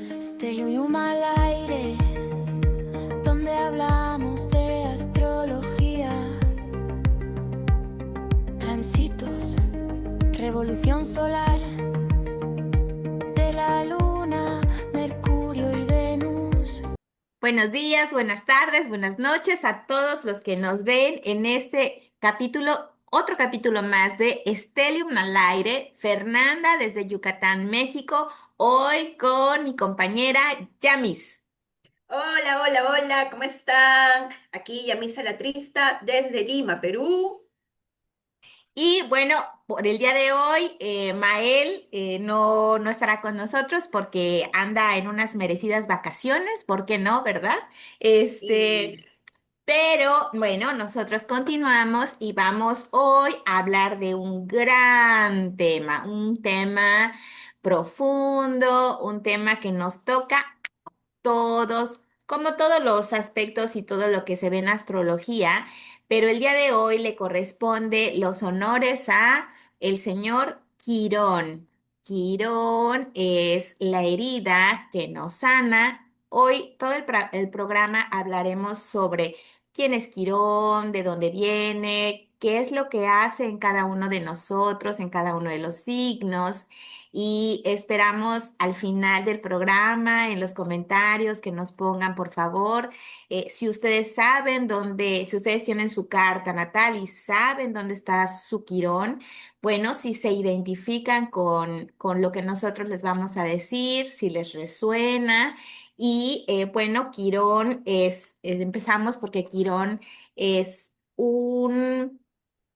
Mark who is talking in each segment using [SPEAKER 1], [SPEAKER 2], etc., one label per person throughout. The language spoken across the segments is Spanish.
[SPEAKER 1] Stellium al aire, donde hablamos de astrología, tránsitos, revolución solar, de la luna, Mercurio y Venus.
[SPEAKER 2] Buenos días, buenas tardes, buenas noches a todos los que nos ven en este capítulo, otro capítulo más de Stellium al aire. Fernanda desde Yucatán, México, hoy con mi compañera Yamis.
[SPEAKER 3] Hola, hola, hola, ¿cómo están? Aquí Yamisa la Trista desde Lima, Perú.
[SPEAKER 2] Y bueno, por el día de hoy, Mael no estará con nosotros porque anda en unas merecidas vacaciones, ¿por qué no, verdad? Este,
[SPEAKER 3] Y
[SPEAKER 2] Pero bueno, nosotros continuamos y vamos hoy a hablar de un tema profundo, un tema que nos toca todos, como todos los aspectos y todo lo que se ve en astrología, pero el día de hoy le corresponde los honores a el señor Quirón. Quirón es la herida que nos sana. Hoy todo el programa hablaremos sobre quién es Quirón, de dónde viene, qué es lo que hace en cada uno de nosotros, en cada uno de los signos. Y esperamos al final del programa, en los comentarios, que nos pongan, por favor, si ustedes saben dónde, si ustedes tienen su carta natal y saben dónde está su Quirón, bueno, si se identifican con lo que nosotros les vamos a decir, si les resuena. Y bueno, Quirón empezamos porque Quirón es un...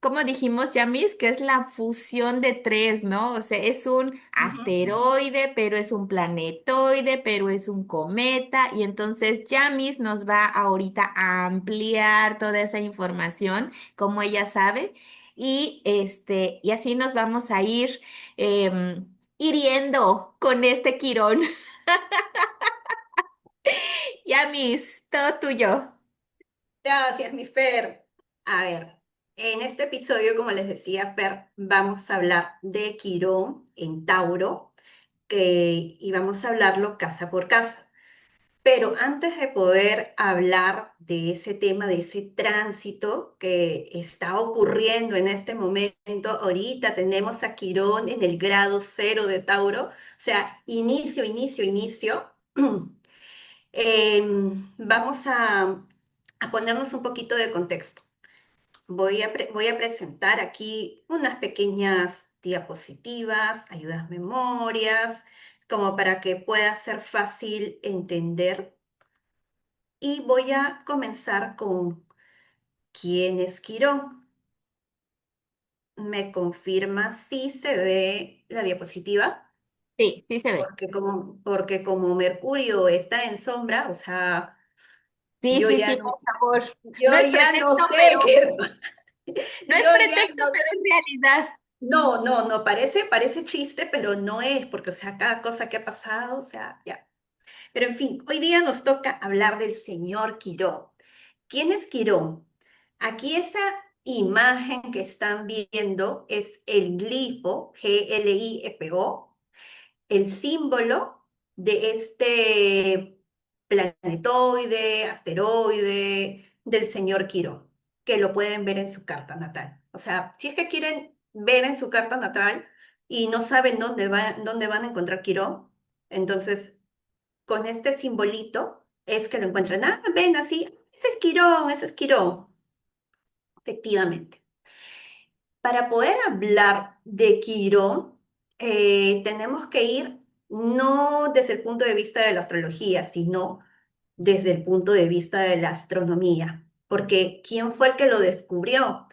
[SPEAKER 2] Como dijimos, Yamis, que es la fusión de tres, ¿no? O sea, es un
[SPEAKER 3] ujú.
[SPEAKER 2] asteroide, pero es un planetoide, pero es un cometa. Y entonces Yamis nos va ahorita a ampliar toda esa información, como ella sabe. Y así nos vamos a ir hiriendo con este Quirón. Yamis, todo tuyo.
[SPEAKER 3] Gracias, mi Fer. A ver, en este episodio, como les decía, Fer, vamos a hablar de Quirón en Tauro, y vamos a hablarlo casa por casa. Pero antes de poder hablar de ese tema, de ese tránsito que está ocurriendo en este momento, ahorita tenemos a Quirón en el grado cero de Tauro, o sea, inicio, inicio, inicio. Vamos a ponernos un poquito de contexto. Voy a presentar aquí unas pequeñas diapositivas, ayudas memorias, como para que pueda ser fácil entender, y voy a comenzar con ¿quién es Quirón? ¿Me confirma si se ve la diapositiva?
[SPEAKER 2] Sí, sí se ve.
[SPEAKER 3] Porque como Mercurio está en sombra, o sea,
[SPEAKER 2] Sí,
[SPEAKER 3] yo
[SPEAKER 2] sí,
[SPEAKER 3] ya
[SPEAKER 2] sí,
[SPEAKER 3] no,
[SPEAKER 2] por favor. No
[SPEAKER 3] yo
[SPEAKER 2] es
[SPEAKER 3] ya no
[SPEAKER 2] pretexto,
[SPEAKER 3] sé
[SPEAKER 2] pero
[SPEAKER 3] qué,
[SPEAKER 2] no es
[SPEAKER 3] yo ya
[SPEAKER 2] pretexto,
[SPEAKER 3] no,
[SPEAKER 2] pero es realidad.
[SPEAKER 3] no, no, no, parece chiste, pero no es, porque, o sea, cada cosa que ha pasado, o sea, ya. Pero en fin, hoy día nos toca hablar del señor Quirón. ¿Quién es Quirón? Aquí esa imagen que están viendo es el glifo, Glifo, el símbolo de este planetoide, asteroide del señor Quirón, que lo pueden ver en su carta natal. O sea, si es que quieren ver en su carta natal y no saben dónde van a encontrar Quirón, entonces con este simbolito es que lo encuentran. Ah, ven así, ese es Quirón, ese es Quirón. Efectivamente. Para poder hablar de Quirón, tenemos que ir no desde el punto de vista de la astrología, sino desde el punto de vista de la astronomía. Porque ¿quién fue el que lo descubrió?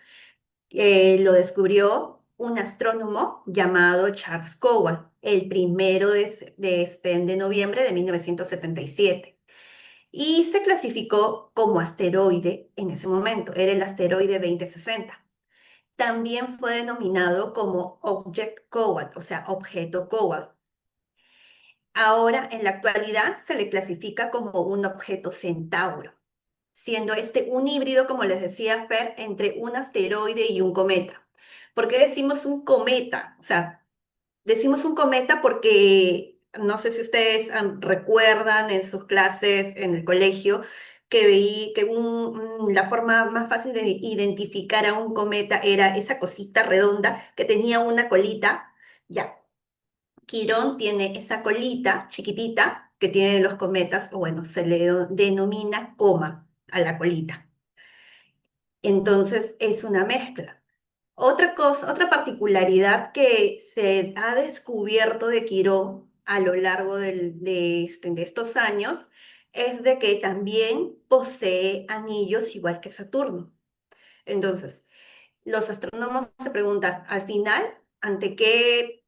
[SPEAKER 3] Lo descubrió un astrónomo llamado Charles Cowell, el primero de noviembre de 1977. Y se clasificó como asteroide en ese momento, era el asteroide 2060. También fue denominado como Object Cobalt, o sea, objeto Cobalt. Ahora, en la actualidad, se le clasifica como un objeto centauro, siendo este un híbrido, como les decía Fer, entre un asteroide y un cometa. ¿Por qué decimos un cometa? O sea, decimos un cometa porque no sé si ustedes recuerdan en sus clases en el colegio que veí que la forma más fácil de identificar a un cometa era esa cosita redonda que tenía una colita. Ya, Quirón tiene esa colita chiquitita que tienen los cometas, o bueno, se le denomina coma a la colita. Entonces es una mezcla. Otra cosa, otra particularidad que se ha descubierto de Quirón a lo largo de estos años es de que también posee anillos igual que Saturno. Entonces, los astrónomos se preguntan, al final, ¿ante qué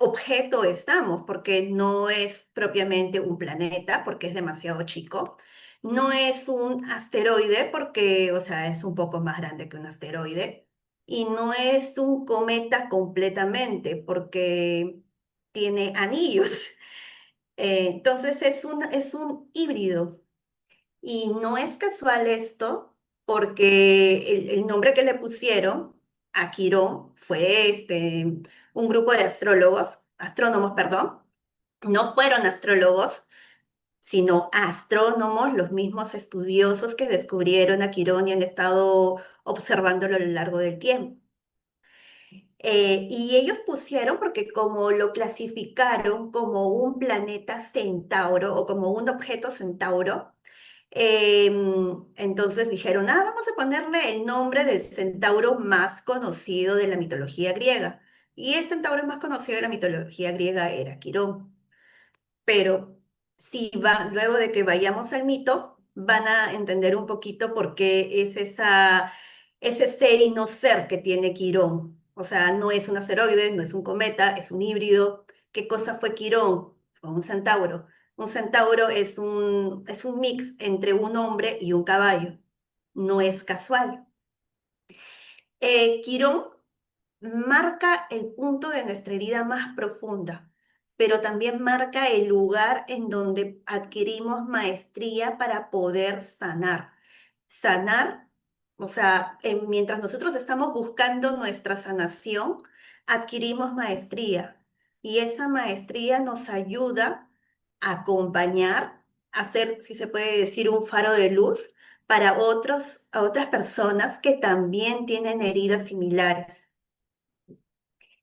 [SPEAKER 3] objeto estamos? Porque no es propiamente un planeta, porque es demasiado chico. No es un asteroide, porque, o sea, es un poco más grande que un asteroide. Y no es un cometa completamente, porque tiene anillos. Entonces es un híbrido. Y no es casual esto, porque el nombre que le pusieron a Quirón fue un grupo de astrónomos, perdón. No fueron astrólogos, sino astrónomos, los mismos estudiosos que descubrieron a Quirón y han estado observándolo a lo largo del tiempo. Y ellos pusieron, porque como lo clasificaron como un planeta centauro o como un objeto centauro, entonces dijeron, vamos a ponerle el nombre del centauro más conocido de la mitología griega. Y el centauro más conocido de la mitología griega era Quirón. Pero si luego de que vayamos al mito, van a entender un poquito por qué es ese ser y no ser que tiene Quirón. O sea, no es un asteroide, no es un cometa, es un híbrido. ¿Qué cosa fue Quirón? Fue un centauro. Un centauro es un mix entre un hombre y un caballo. No es casual. Quirón marca el punto de nuestra herida más profunda, pero también marca el lugar en donde adquirimos maestría para poder sanar. Sanar, o sea, mientras nosotros estamos buscando nuestra sanación, adquirimos maestría y esa maestría nos ayuda a acompañar, a ser, si se puede decir, un faro de luz para a otras personas que también tienen heridas similares.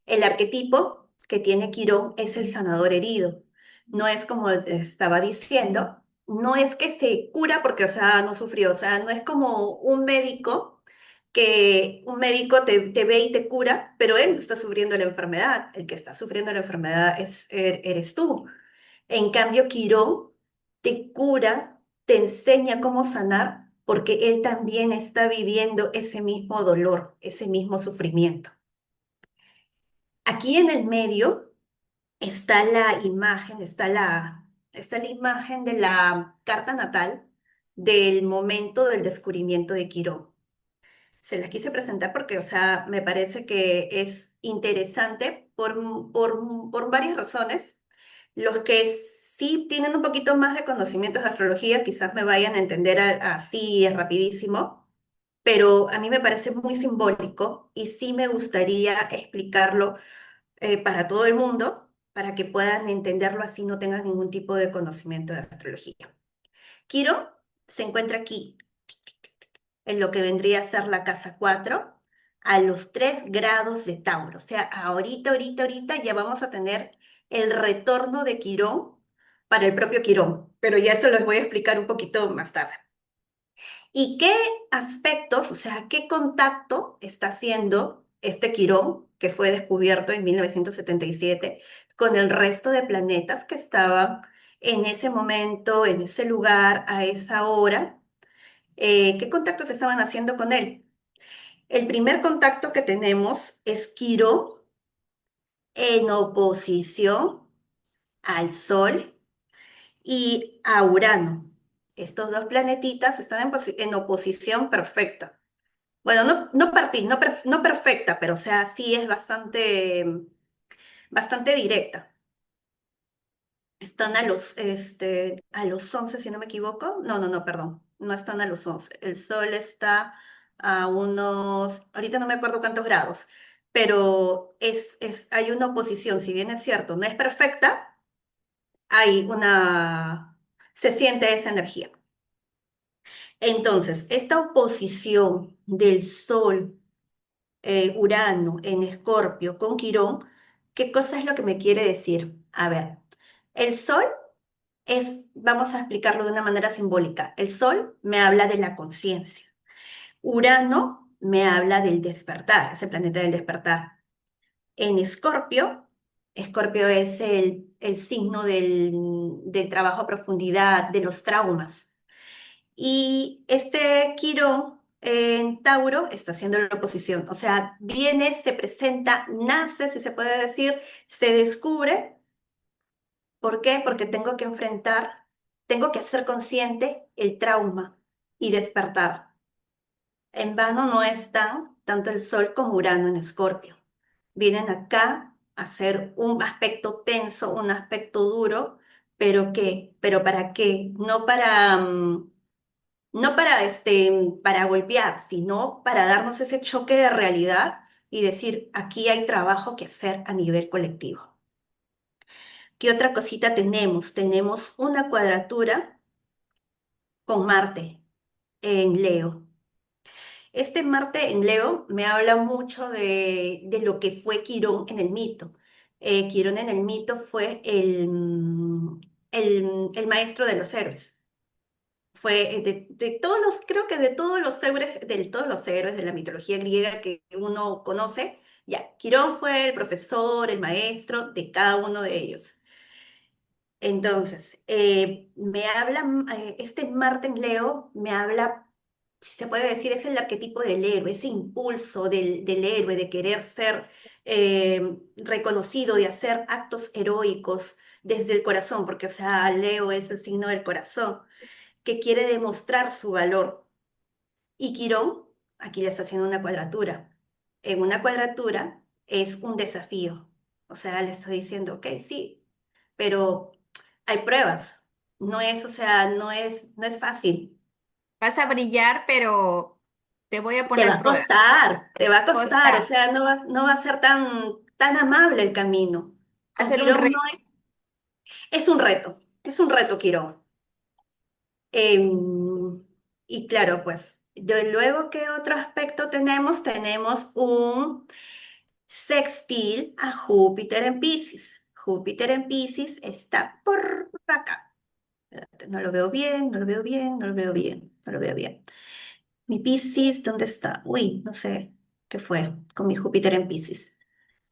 [SPEAKER 3] El arquetipo que tiene Quirón es el sanador herido. No es como estaba diciendo, no es que se cura porque, o sea, no sufrió, o sea, no es como un médico que un médico te ve y te cura, pero él no está sufriendo la enfermedad. El que está sufriendo la enfermedad eres tú. En cambio, Quirón te cura, te enseña cómo sanar, porque él también está viviendo ese mismo dolor, ese mismo sufrimiento. Aquí en el medio está la imagen, está la imagen de la carta natal del momento del descubrimiento de Quirón. Se las quise presentar porque, o sea, me parece que es interesante por varias razones. Los que sí tienen un poquito más de conocimientos de astrología quizás me vayan a entender así, es rapidísimo, pero a mí me parece muy simbólico y sí me gustaría explicarlo para todo el mundo, para que puedan entenderlo así, no tengan ningún tipo de conocimiento de astrología. Quirón se encuentra aquí, en lo que vendría a ser la casa 4, a los 3 grados de Tauro. O sea, ahorita ya vamos a tener el retorno de Quirón para el propio Quirón, pero ya eso les voy a explicar un poquito más tarde. ¿Y qué aspectos, o sea, qué contacto está haciendo este Quirón, que fue descubierto en 1977, con el resto de planetas que estaban en ese momento, en ese lugar, a esa hora? ¿Qué contactos estaban haciendo con él? El primer contacto que tenemos es Quirón en oposición al Sol y a Urano. Estos dos planetitas están en oposición perfecta. Bueno, no perfecta, pero o sea, sí es bastante directa. Están a los 11, si no me equivoco. No, perdón. No están a los 11. El Sol está a unos, ahorita no me acuerdo cuántos grados, pero hay una oposición, si bien es cierto, no es perfecta, hay una, se siente esa energía. Entonces, esta oposición del Sol, Urano en Escorpio con Quirón, ¿qué cosa es lo que me quiere decir? A ver, el Sol vamos a explicarlo de una manera simbólica, el Sol me habla de la conciencia, Urano me habla del despertar, ese planeta del despertar. En Escorpio, Escorpio es el signo del trabajo a profundidad, de los traumas. Y este Quirón en Tauro está haciendo la oposición. O sea, viene, se presenta, nace, si se puede decir, se descubre. ¿Por qué? Porque tengo que enfrentar, tengo que hacer consciente el trauma y despertar. En vano no están tanto el Sol como Urano en Escorpio. Vienen acá a hacer un aspecto tenso, un aspecto duro, pero ¿qué? ¿Pero para qué? No para, no para, para golpear, sino para darnos ese choque de realidad y decir, aquí hay trabajo que hacer a nivel colectivo. ¿Qué otra cosita tenemos? Tenemos una cuadratura con Marte en Leo. Este Marte en Leo me habla mucho de lo que fue Quirón en el mito. Quirón en el mito fue el maestro de los héroes. Fue de todos los, creo que de todos los héroes de la mitología griega que uno conoce, ya, Quirón fue el profesor, el maestro de cada uno de ellos. Entonces, me habla, este Marte en Leo me habla, si se puede decir, es el arquetipo del héroe, ese impulso del héroe de querer ser reconocido, de hacer actos heroicos desde el corazón, porque, o sea, Leo es el signo del corazón, que quiere demostrar su valor. Y Quirón, aquí le está haciendo una cuadratura. En una cuadratura es un desafío. O sea, le estoy diciendo, ok, sí, pero hay pruebas. No es, o sea, no es fácil.
[SPEAKER 2] Vas a brillar, pero te voy a
[SPEAKER 3] Te va
[SPEAKER 2] poner
[SPEAKER 3] a
[SPEAKER 2] pruebas.
[SPEAKER 3] costar, te va a costar. O
[SPEAKER 2] Costar.
[SPEAKER 3] sea, no va a ser tan amable el camino. Con
[SPEAKER 2] Hacer un
[SPEAKER 3] Quirón no
[SPEAKER 2] reto.
[SPEAKER 3] es un reto, Quirón. Y claro, pues, luego, ¿qué otro aspecto tenemos? Tenemos un sextil a Júpiter en Piscis. Júpiter en Piscis está por acá. Espérate, no lo veo bien, no lo veo bien, no lo veo bien, no lo veo bien. Mi Piscis, ¿dónde está? Uy, no sé qué fue con mi Júpiter en Piscis.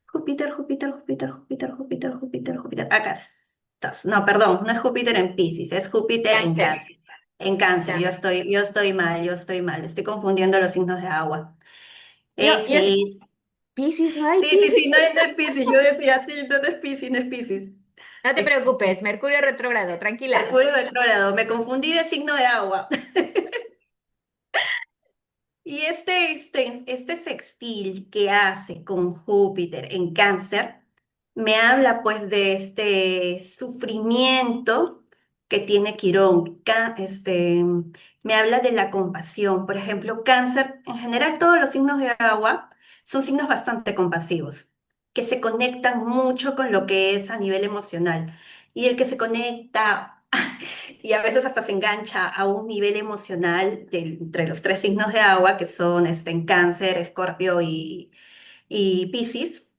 [SPEAKER 3] Júpiter, Júpiter, Júpiter, Júpiter, Júpiter, Júpiter, Júpiter. Acá estás. No, perdón, no es Júpiter en Piscis, es Júpiter en
[SPEAKER 2] Cáncer.
[SPEAKER 3] Cáncer. En Cáncer,
[SPEAKER 2] Ya.
[SPEAKER 3] yo estoy mal, estoy confundiendo los signos de agua.
[SPEAKER 2] Yo
[SPEAKER 3] Ese es.
[SPEAKER 2] Piscis, no hay
[SPEAKER 3] Sí, sí,
[SPEAKER 2] Piscis.
[SPEAKER 3] sí, no es Piscis. Yo decía, sí, no es Piscis, no es Piscis.
[SPEAKER 2] No te
[SPEAKER 3] Es
[SPEAKER 2] preocupes, Mercurio retrógrado, tranquila.
[SPEAKER 3] Mercurio retrógrado, me confundí de signo de agua. Y este sextil que hace con Júpiter en Cáncer me habla pues de este sufrimiento que tiene Quirón. Me habla de la compasión. Por ejemplo, Cáncer, en general todos los signos de agua son signos bastante compasivos, que se conectan mucho con lo que es a nivel emocional. Y el que se conecta y a veces hasta se engancha a un nivel emocional entre los tres signos de agua, que son en Cáncer, Escorpio y Piscis,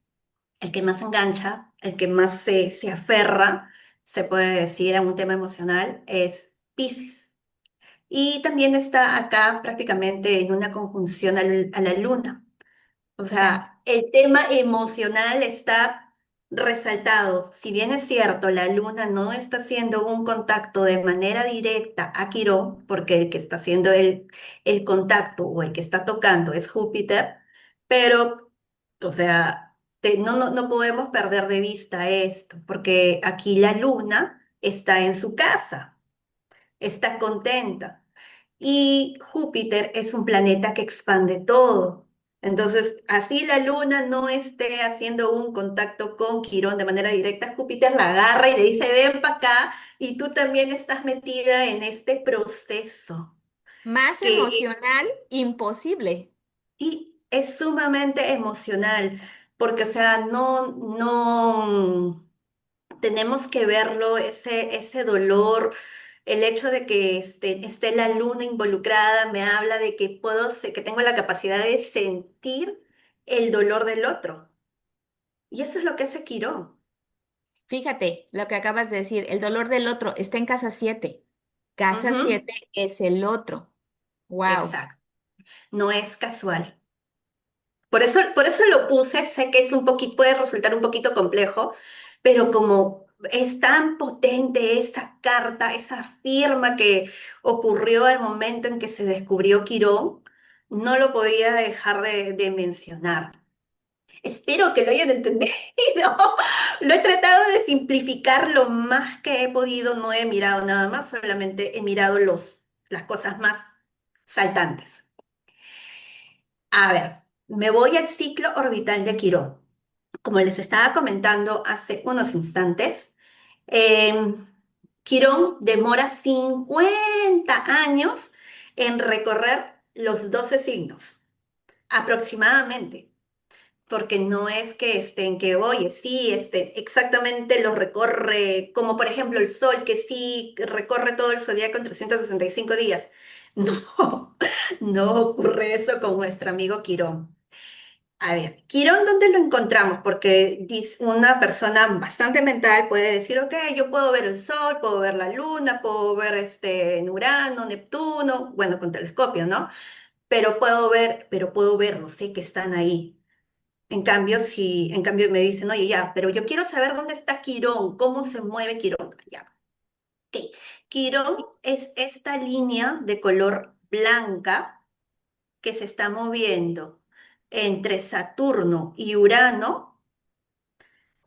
[SPEAKER 3] el que más engancha, el que más se aferra, se puede decir, a un tema emocional, es Piscis. Y también está acá prácticamente en una conjunción a la luna. O
[SPEAKER 2] Cáncer.
[SPEAKER 3] sea, el tema emocional está resaltado. Si bien es cierto, la luna no está haciendo un contacto de manera directa a Quirón, porque el que está haciendo el contacto o el que está tocando es Júpiter, pero, o sea, no podemos perder de vista esto, porque aquí la luna está en su casa, está contenta. Y Júpiter es un planeta que expande todo. Entonces, así la Luna no esté haciendo un contacto con Quirón de manera directa, Júpiter la agarra y le dice, ven para acá, y tú también estás metida en este proceso.
[SPEAKER 2] Más
[SPEAKER 3] Que,
[SPEAKER 2] emocional, imposible.
[SPEAKER 3] es sumamente emocional, porque, o sea, no, tenemos que verlo, ese dolor, el hecho de que esté la luna involucrada, me habla de que que tengo la capacidad de sentir el dolor del otro. Y eso es lo que hace Quirón.
[SPEAKER 2] Fíjate lo que acabas de decir, el dolor del otro está en casa 7. Casa
[SPEAKER 3] Ujú,
[SPEAKER 2] 7 es el otro. Wow.
[SPEAKER 3] exacto. No es casual. Por eso lo puse, sé que es un poquito, puede resultar un poquito complejo, pero como es tan potente esa carta, esa firma que ocurrió al momento en que se descubrió Quirón, no lo podía dejar de mencionar. Espero que lo hayan entendido. Lo he tratado de simplificar lo más que he podido, no he mirado nada más, solamente he mirado las cosas más saltantes. A ver, me voy al ciclo orbital de Quirón. Como les estaba comentando hace unos instantes, eh, Quirón demora 50 años en recorrer los 12 signos, aproximadamente, porque no es que oye, sí, exactamente los recorre, como por ejemplo el Sol, que sí recorre todo el zodiaco en 365 días. No, no ocurre eso con nuestro amigo Quirón. A ver, Quirón, ¿dónde lo encontramos? Porque una persona bastante mental puede decir, ok, yo puedo ver el Sol, puedo ver la Luna, puedo ver en Urano, Neptuno, bueno, con telescopio, ¿no? Pero puedo verlos, sé que están ahí. En cambio me dicen, oye, ya, pero yo quiero saber dónde está Quirón, cómo se mueve Quirón. Ya, ok. Quirón es esta línea de color blanca que se está moviendo entre Saturno y Urano,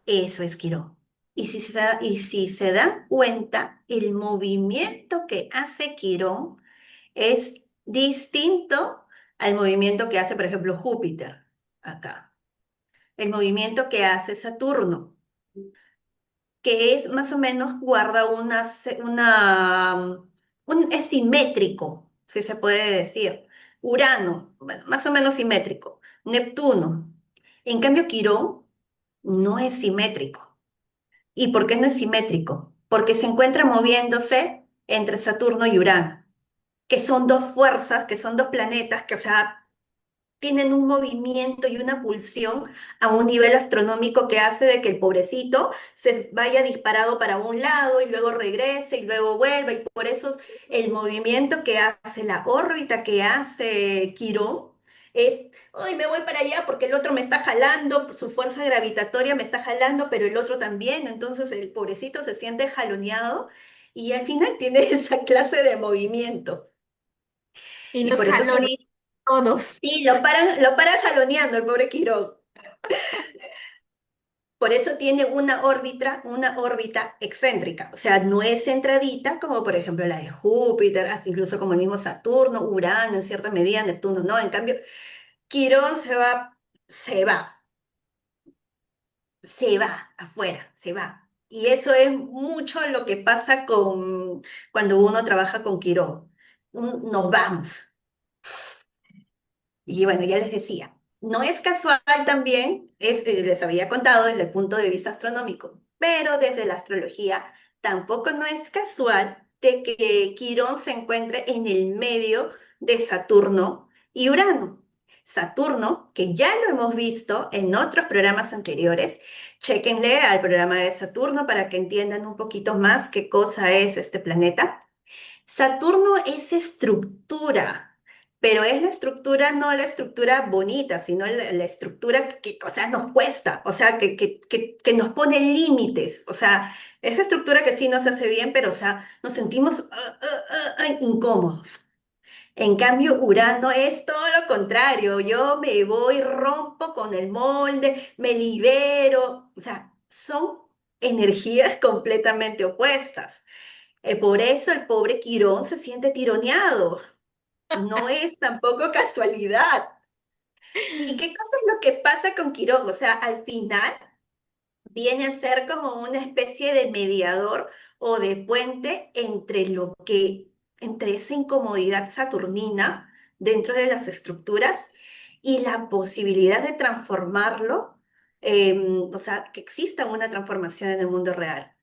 [SPEAKER 3] eso es Quirón. Y si se dan cuenta, el movimiento que hace Quirón es distinto al movimiento que hace, por ejemplo, Júpiter, acá. El movimiento que hace Saturno, que es más o menos guarda es simétrico, si se puede decir. Urano, bueno, más o menos simétrico. Neptuno. En cambio, Quirón no es simétrico. ¿Y por qué no es simétrico? Porque se encuentra moviéndose entre Saturno y Urano, que son dos fuerzas, que son dos planetas, que, o sea, tienen un movimiento y una pulsión a un nivel astronómico que hace de que el pobrecito se vaya disparado para un lado y luego regrese y luego vuelva. Y por eso el movimiento que hace, la órbita que hace Quirón es, hoy me voy para allá porque el otro me está jalando, su fuerza gravitatoria me está jalando, pero el otro también. Entonces el pobrecito se siente jaloneado y al final tiene esa clase de movimiento.
[SPEAKER 2] Y
[SPEAKER 3] Y
[SPEAKER 2] nos
[SPEAKER 3] por eso
[SPEAKER 2] jaló todos.
[SPEAKER 3] sí, lo paran jaloneando el pobre Quirón. Por eso tiene una órbita excéntrica, o sea, no es centradita como por ejemplo la de Júpiter, así incluso como el mismo Saturno, Urano en cierta medida, Neptuno, no, en cambio, Quirón se va, se va afuera, se va. Y eso es mucho lo que pasa cuando uno trabaja con Quirón. Nos vamos. Y bueno, ya les decía, no es casual también, les había contado desde el punto de vista astronómico, pero desde la astrología tampoco no es casual de que Quirón se encuentre en el medio de Saturno y Urano. Saturno, que ya lo hemos visto en otros programas anteriores, chéquenle al programa de Saturno para que entiendan un poquito más qué cosa es este planeta. Saturno es estructura, pero es la estructura, no la estructura bonita, sino la estructura que, o sea, nos cuesta, o sea, que nos pone límites, o sea, esa estructura que sí nos hace bien, pero, o sea, nos sentimos incómodos. En cambio, Urano es todo lo contrario, yo me voy, rompo con el molde, me libero, o sea, son energías completamente opuestas. Por eso el pobre Quirón se siente tironeado. No es tampoco casualidad. ¿Y qué cosa es lo que pasa con Quirón? O sea, al final viene a ser como una especie de mediador o de puente entre esa incomodidad saturnina dentro de las estructuras y la posibilidad de transformarlo, o sea, que exista una transformación en el mundo real,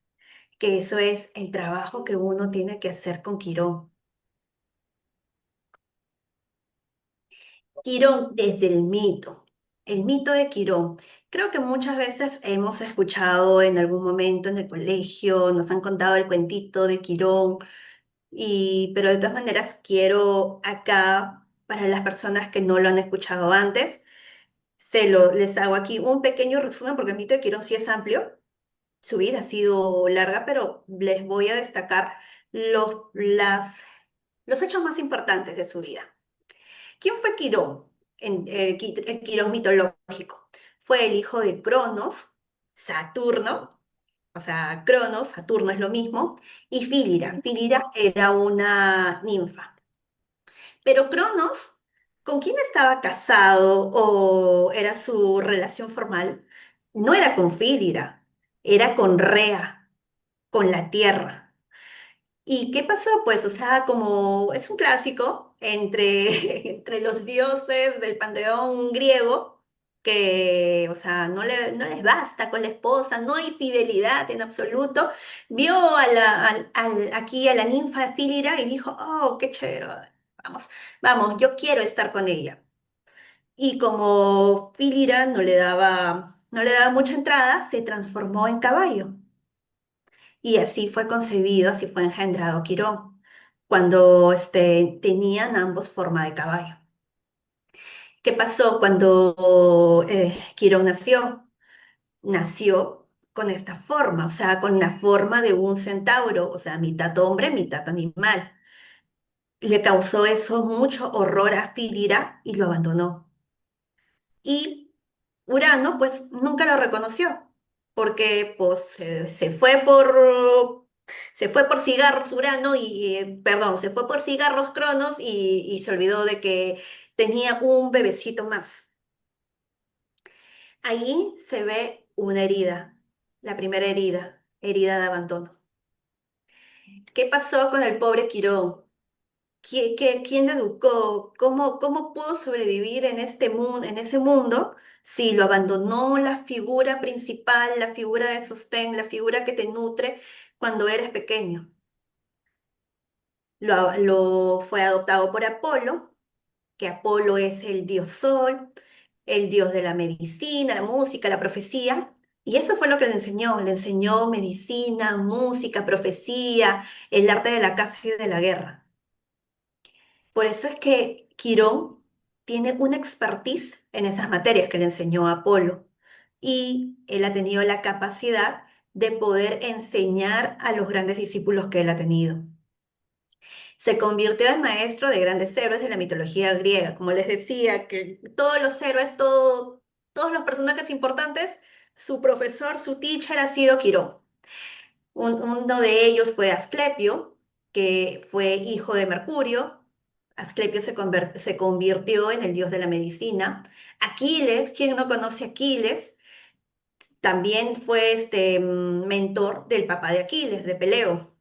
[SPEAKER 3] que eso es el trabajo que uno tiene que hacer con Quirón. Quirón desde el mito de Quirón. Creo que muchas veces hemos escuchado en algún momento en el colegio, nos han contado el cuentito de Quirón, pero de todas maneras quiero acá, para las personas que no lo han escuchado antes, les hago aquí un pequeño resumen porque el mito de Quirón sí es amplio. Su vida ha sido larga, pero les voy a destacar los hechos más importantes de su vida. ¿Quién fue Quirón? El Quirón mitológico. Fue el hijo de Cronos, Saturno, o sea, Cronos, Saturno es lo mismo, y Fílira. Fílira era una ninfa. Pero Cronos, ¿con quién estaba casado o era su relación formal? No era con Fílira, era con Rea, con la tierra. ¿Y qué pasó? Pues, o sea, como es un clásico entre los dioses del panteón griego, que, o sea, no les basta con la esposa, no hay fidelidad en absoluto, vio aquí a la ninfa Fílira y dijo, oh, qué chévere, vamos, vamos, yo quiero estar con ella. Y como Fílira no le daba mucha entrada, se transformó en caballo. Y así fue concebido, así fue engendrado Quirón, cuando tenían ambos forma de caballo. ¿Qué pasó cuando Quirón nació? Nació con esta forma, o sea, con la forma de un centauro, o sea, mitad hombre, mitad animal. Le causó eso mucho horror a Fílira y lo abandonó. Y Urano, pues, nunca lo reconoció, porque pues, se fue por cigarros Urano perdón, se fue por cigarros Cronos y se olvidó de que tenía un bebecito más. Ahí se ve una herida, la primera herida, herida de abandono. ¿Qué pasó con el pobre Quirón? ¿Quién lo educó? ¿Cómo pudo sobrevivir en este mundo, en ese mundo si lo abandonó la figura principal, la figura de sostén, la figura que te nutre cuando eres pequeño? Lo fue adoptado por Apolo, que Apolo es el dios sol, el dios de la medicina, la música, la profecía, y eso fue lo que le enseñó medicina, música, profecía, el arte de la caza y de la guerra. Por eso es que Quirón tiene una expertise en esas materias que le enseñó a Apolo y él ha tenido la capacidad de poder enseñar a los grandes discípulos que él ha tenido. Se convirtió en maestro de grandes héroes de la mitología griega. Como les decía, que todos los héroes, todos los personajes importantes, su profesor, su teacher ha sido Quirón. Uno de ellos fue Asclepio, que fue hijo de Mercurio. Asclepio se convirtió en el dios de la medicina. Aquiles, ¿quién no conoce a Aquiles? También fue mentor del papá de Aquiles, de Peleo.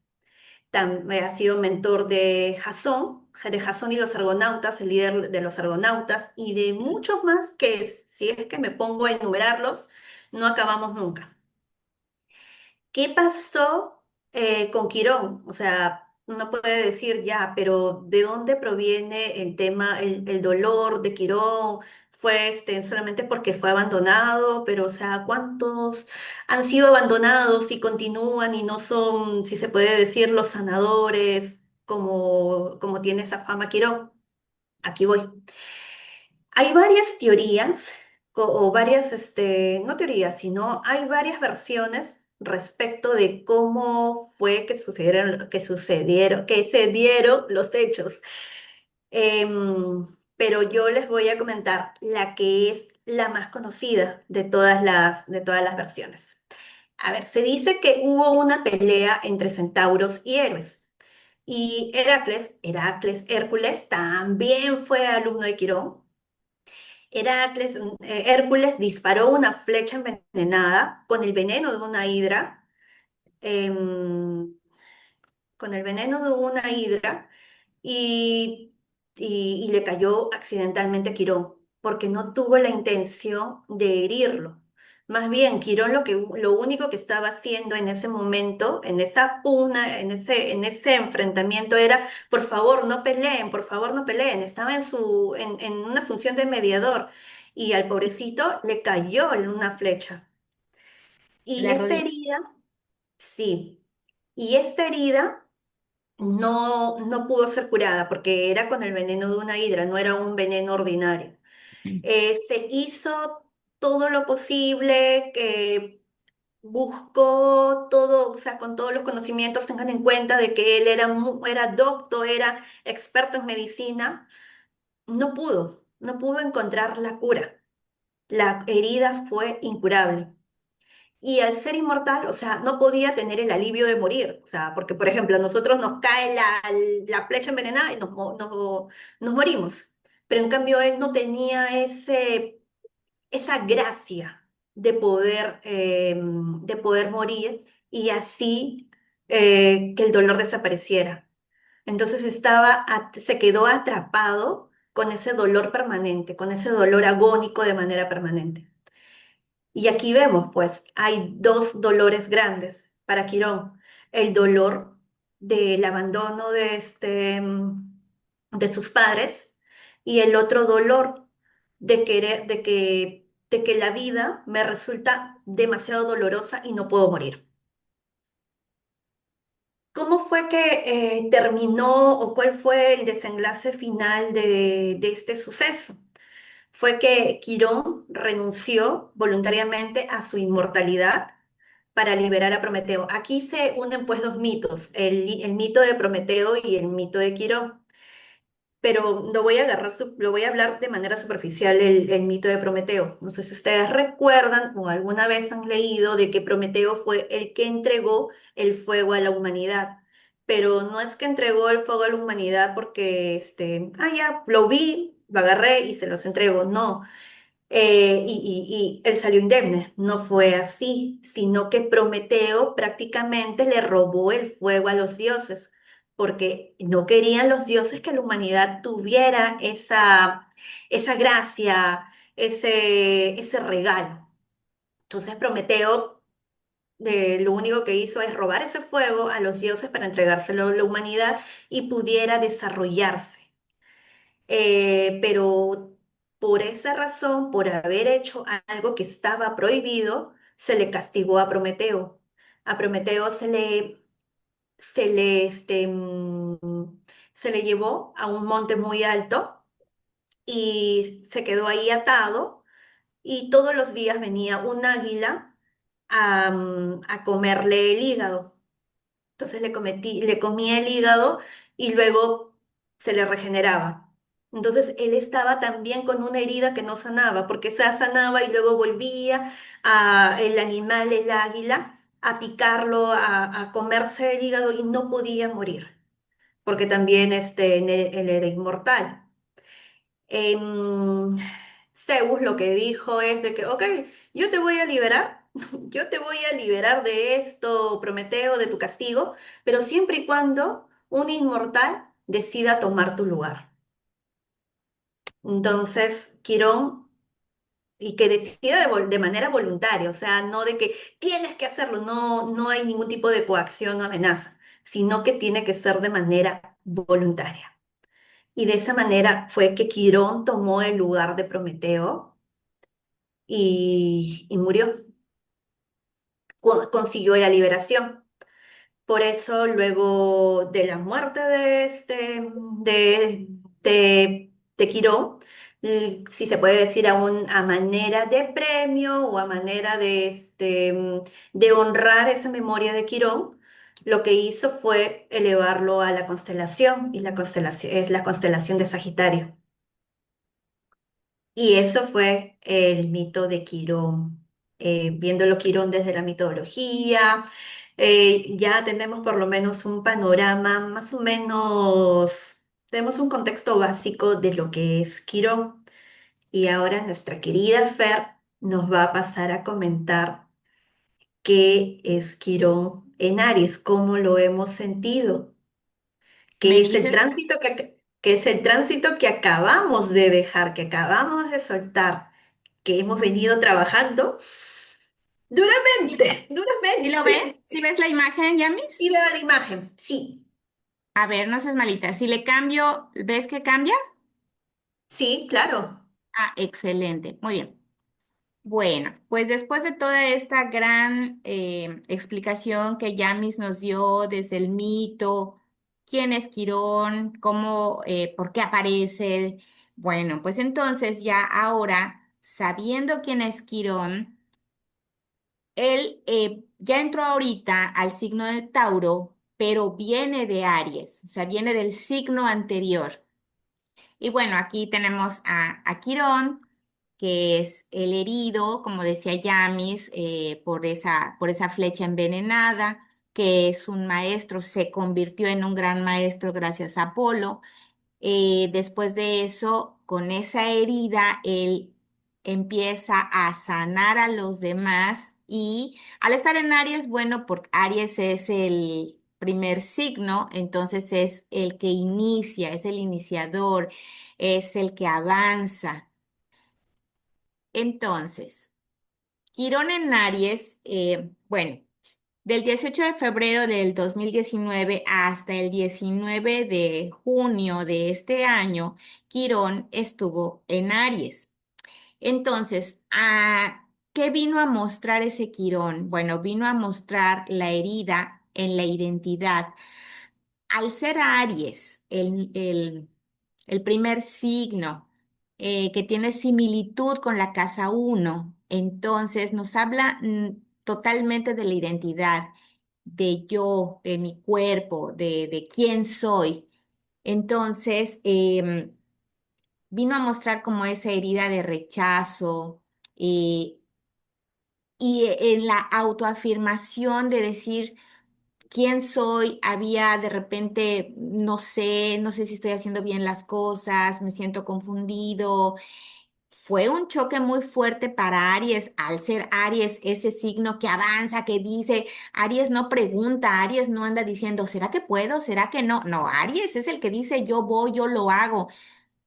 [SPEAKER 3] También ha sido mentor de Jasón y los argonautas, el líder de los argonautas, y de muchos más que si es que me pongo a enumerarlos, no acabamos nunca. ¿Qué pasó con Quirón? O sea, uno puede decir ya, pero ¿de dónde proviene el tema, el dolor de Quirón? ¿Fue solamente porque fue abandonado? Pero, o sea, ¿cuántos han sido abandonados y continúan y no son, si se puede decir, los sanadores como tiene esa fama Quirón? Aquí voy. Hay varias teorías, o varias, no teorías, sino hay varias versiones respecto de cómo fue que se dieron los hechos. Pero yo les voy a comentar la que es la más conocida de todas las versiones. A ver, se dice que hubo una pelea entre centauros y héroes. Y Hércules también fue alumno de Quirón. Hércules disparó una flecha envenenada con el veneno de una hidra, em, con el veneno de una hidra y le cayó accidentalmente a Quirón. porque no tuvo la intención de herirlo. Más bien, Quirón lo único que estaba haciendo en ese momento, en esa pugna, en ese enfrentamiento era, por favor, no peleen, por favor, no peleen. Estaba en una función de mediador y al pobrecito le cayó una flecha. Y
[SPEAKER 2] La
[SPEAKER 3] esta
[SPEAKER 2] rodilla.
[SPEAKER 3] herida, sí, y esta herida no pudo ser curada porque era con el veneno de una hidra, no era un veneno ordinario. Se hizo todo lo posible, que buscó todo, o sea, con todos los conocimientos, tengan en cuenta de que él era doctor, era experto en medicina, no pudo encontrar la cura. La herida fue incurable. Y al ser inmortal, o sea, no podía tener el alivio de morir, o sea, porque, por ejemplo, a nosotros nos cae la flecha envenenada y nos morimos. Pero en cambio él no tenía esa gracia de poder morir y así que el dolor desapareciera. Entonces se quedó atrapado con ese dolor permanente, con ese dolor agónico de manera permanente. Y aquí vemos, pues, hay dos dolores grandes para Quirón. El dolor del abandono de sus padres y el otro dolor de que la vida me resulta demasiado dolorosa y no puedo morir. ¿Cómo fue que terminó o cuál fue el desenlace final de este suceso? Fue que Quirón renunció voluntariamente a su inmortalidad para liberar a Prometeo. Aquí se unen pues dos mitos, el mito de Prometeo y el mito de Quirón, pero lo voy a hablar de manera superficial el mito de Prometeo. No sé si ustedes recuerdan o alguna vez han leído de que Prometeo fue el que entregó el fuego a la humanidad. Pero no es que entregó el fuego a la humanidad porque, ya, lo vi, lo agarré y se los entrego. No, y él salió indemne. No fue así, sino que Prometeo prácticamente le robó el fuego a los dioses, porque no querían los dioses que la humanidad tuviera esa gracia, ese regalo. Entonces Prometeo lo único que hizo es robar ese fuego a los dioses para entregárselo a la humanidad y pudiera desarrollarse. Pero por esa razón, por haber hecho algo que estaba prohibido, se le castigó a Prometeo. A Prometeo se le, este, mm, se le llevó a un monte muy alto y se quedó ahí atado y todos los días venía un águila a comerle el hígado. Entonces le comía el hígado y luego se le regeneraba. Entonces él estaba también con una herida que no sanaba, porque se sanaba y luego volvía el animal, el águila, a picarlo, a comerse el hígado y no podía morir, porque también él era inmortal. Em, Zeus lo que dijo es de que, ok, yo te voy a liberar, yo te voy a liberar de esto, Prometeo, de tu castigo, pero siempre y cuando un inmortal decida tomar tu lugar. Entonces, Quirón, y que decida de manera voluntaria, o sea, no de que tienes que hacerlo, no hay ningún tipo de coacción o amenaza, sino que tiene que ser de manera voluntaria. Y de esa manera fue que Quirón tomó el lugar de Prometeo y murió, consiguió la liberación. Por eso, luego de la muerte de Quirón, si se puede decir a manera de premio o a manera de honrar esa memoria de Quirón, lo que hizo fue elevarlo a la constelación, y la constelación es la constelación de Sagitario. Y eso fue el mito de Quirón. Viéndolo Quirón desde la mitología, ya tenemos por lo menos un panorama, más o menos, tenemos un contexto básico de lo que es Quirón. Y ahora nuestra querida Fer nos va a pasar a comentar qué es Quirón en Aries, cómo lo hemos sentido, qué
[SPEAKER 2] Me
[SPEAKER 3] es el
[SPEAKER 2] dices,
[SPEAKER 3] tránsito que... que es el tránsito que acabamos de dejar, que acabamos de soltar, que hemos venido trabajando duramente,
[SPEAKER 2] ¿Sí lo ves?
[SPEAKER 3] duramente.
[SPEAKER 2] ¿Sí ves la imagen, Yamis?
[SPEAKER 3] Y veo la imagen, sí,
[SPEAKER 2] A ver, no seas malita. Si le cambio, ¿ves que cambia?
[SPEAKER 3] sí, claro.
[SPEAKER 2] Ah, excelente. Muy bien. Bueno, pues después de toda esta gran explicación que Yamis nos dio desde el mito, quién es Quirón, cómo, por qué aparece, bueno, pues entonces ya ahora, sabiendo quién es Quirón, él ya entró ahorita al signo de Tauro, pero viene de Aries, o sea, viene del signo anterior. Y bueno, aquí tenemos a Quirón, que es el herido, como decía Yamis, por esa flecha envenenada, que es un maestro, se convirtió en un gran maestro gracias a Apolo. Después de eso, con esa herida, él empieza a sanar a los demás y al estar en Aries, bueno, porque Aries es el primer signo, entonces es el que inicia, es el iniciador, es el que avanza. Entonces, Quirón en Aries, bueno. Del 18 de febrero del 2019 hasta el 19 de junio de este año, Quirón estuvo en Aries. Entonces, ¿qué vino a mostrar ese Quirón? Bueno, vino a mostrar la herida en la identidad. Al ser Aries, el primer signo que tiene similitud con la casa uno, entonces nos habla totalmente de la identidad, de yo, de mi cuerpo, de quién soy. Entonces, vino a mostrar como esa herida de rechazo eh, y en la autoafirmación de decir, quién soy, había de repente, no sé si estoy haciendo bien las cosas, me siento confundido. Fue un choque muy fuerte para Aries, al ser Aries ese signo que avanza, que dice, Aries no pregunta, Aries no anda diciendo, ¿será que puedo? ¿Será que no? No, Aries es el que dice, yo voy, yo lo hago.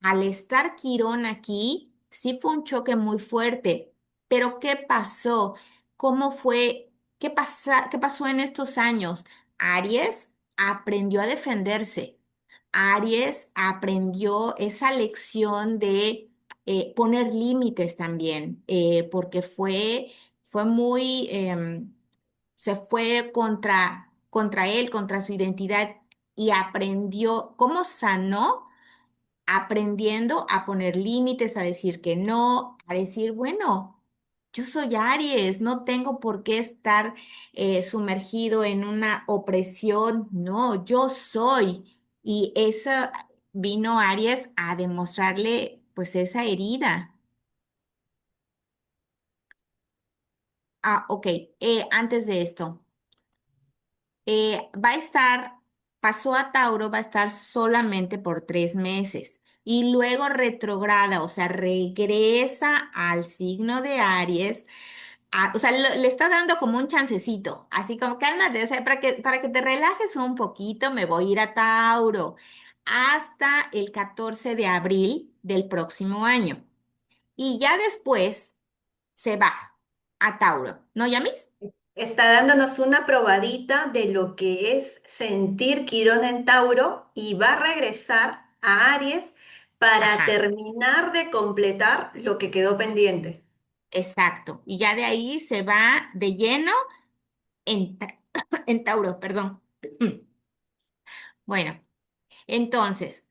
[SPEAKER 2] Al estar Quirón aquí, sí fue un choque muy fuerte. Pero ¿qué pasó? ¿Cómo fue? ¿Qué pasó en estos años? Aries aprendió a defenderse. Aries aprendió esa lección de poner límites también, porque fue muy, se fue contra él, contra su identidad y aprendió cómo sanó aprendiendo a poner límites, a decir que no, a decir, bueno, yo soy Aries, no tengo por qué estar sumergido en una opresión, no, yo soy. Y eso vino Aries a demostrarle pues esa herida. Ah, ok, antes de esto. Va a estar, pasó a Tauro, va a estar solamente por 3 meses y luego retrograda, o sea, regresa al signo de Aries, o sea, le está dando como un chancecito, así como cálmate, o sea, para que te relajes un poquito, me voy a ir a Tauro hasta el 14 de abril del próximo año y ya después se va a Tauro, ¿no, Yamis?
[SPEAKER 3] Está dándonos una probadita de lo que es sentir Quirón en Tauro y va a regresar a Aries para
[SPEAKER 2] Ajá.
[SPEAKER 3] terminar de completar lo que quedó pendiente.
[SPEAKER 2] Exacto. Y ya de ahí se va de lleno en Tauro, perdón. Bueno, entonces,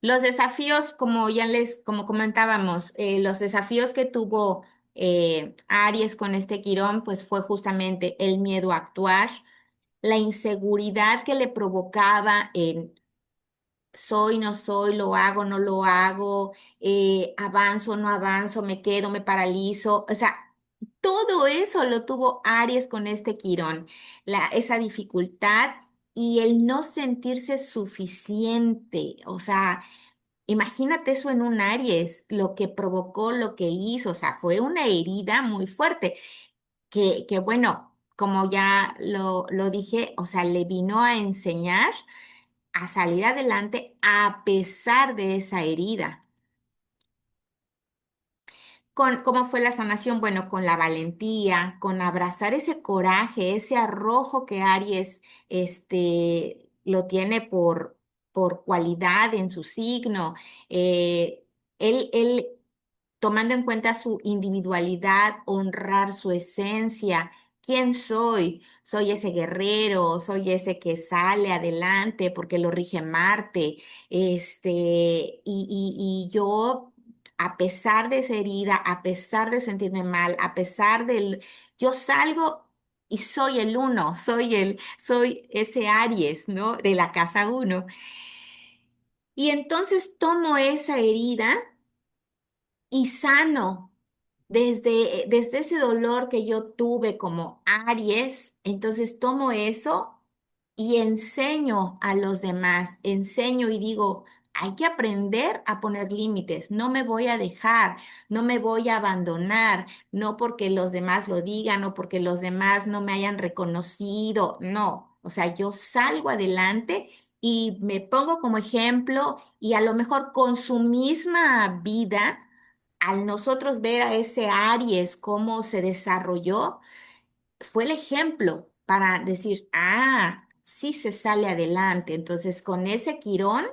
[SPEAKER 2] los desafíos, como comentábamos, los desafíos que tuvo Aries con este Quirón, pues fue justamente el miedo a actuar, la inseguridad que le provocaba en soy, no soy, lo hago, no lo hago, avanzo, no avanzo, me quedo, me paralizo. O sea, todo eso lo tuvo Aries con este Quirón, esa dificultad y el no sentirse suficiente. O sea, imagínate eso en un Aries, lo que provocó, lo que hizo. O sea, fue una herida muy fuerte que bueno, como ya lo dije, o sea, le vino a enseñar a salir adelante a pesar de esa herida. ¿Cómo fue la sanación? Bueno, con la valentía, con abrazar ese coraje, ese arrojo que Aries lo tiene por cualidad en su signo. Eh, él tomando en cuenta su individualidad, honrar su esencia. ¿Quién soy? Soy ese guerrero, soy ese que sale adelante porque lo rige Marte. Y yo, a pesar de esa herida, a pesar de sentirme mal, a pesar del, yo salgo y soy el uno, soy ese Aries, ¿no? De la casa uno. Y entonces tomo esa herida y sano desde ese dolor que yo tuve como Aries. Entonces tomo eso y enseño a los demás, enseño y digo, hay que aprender a poner límites, no me voy a dejar, no me voy a abandonar, no porque los demás lo digan o porque los demás no me hayan reconocido, no, o sea, yo salgo adelante y me pongo como ejemplo y a lo mejor con su misma vida al nosotros ver a ese Aries cómo se desarrolló, fue el ejemplo para decir, ah, sí se sale adelante. Entonces, con ese Quirón,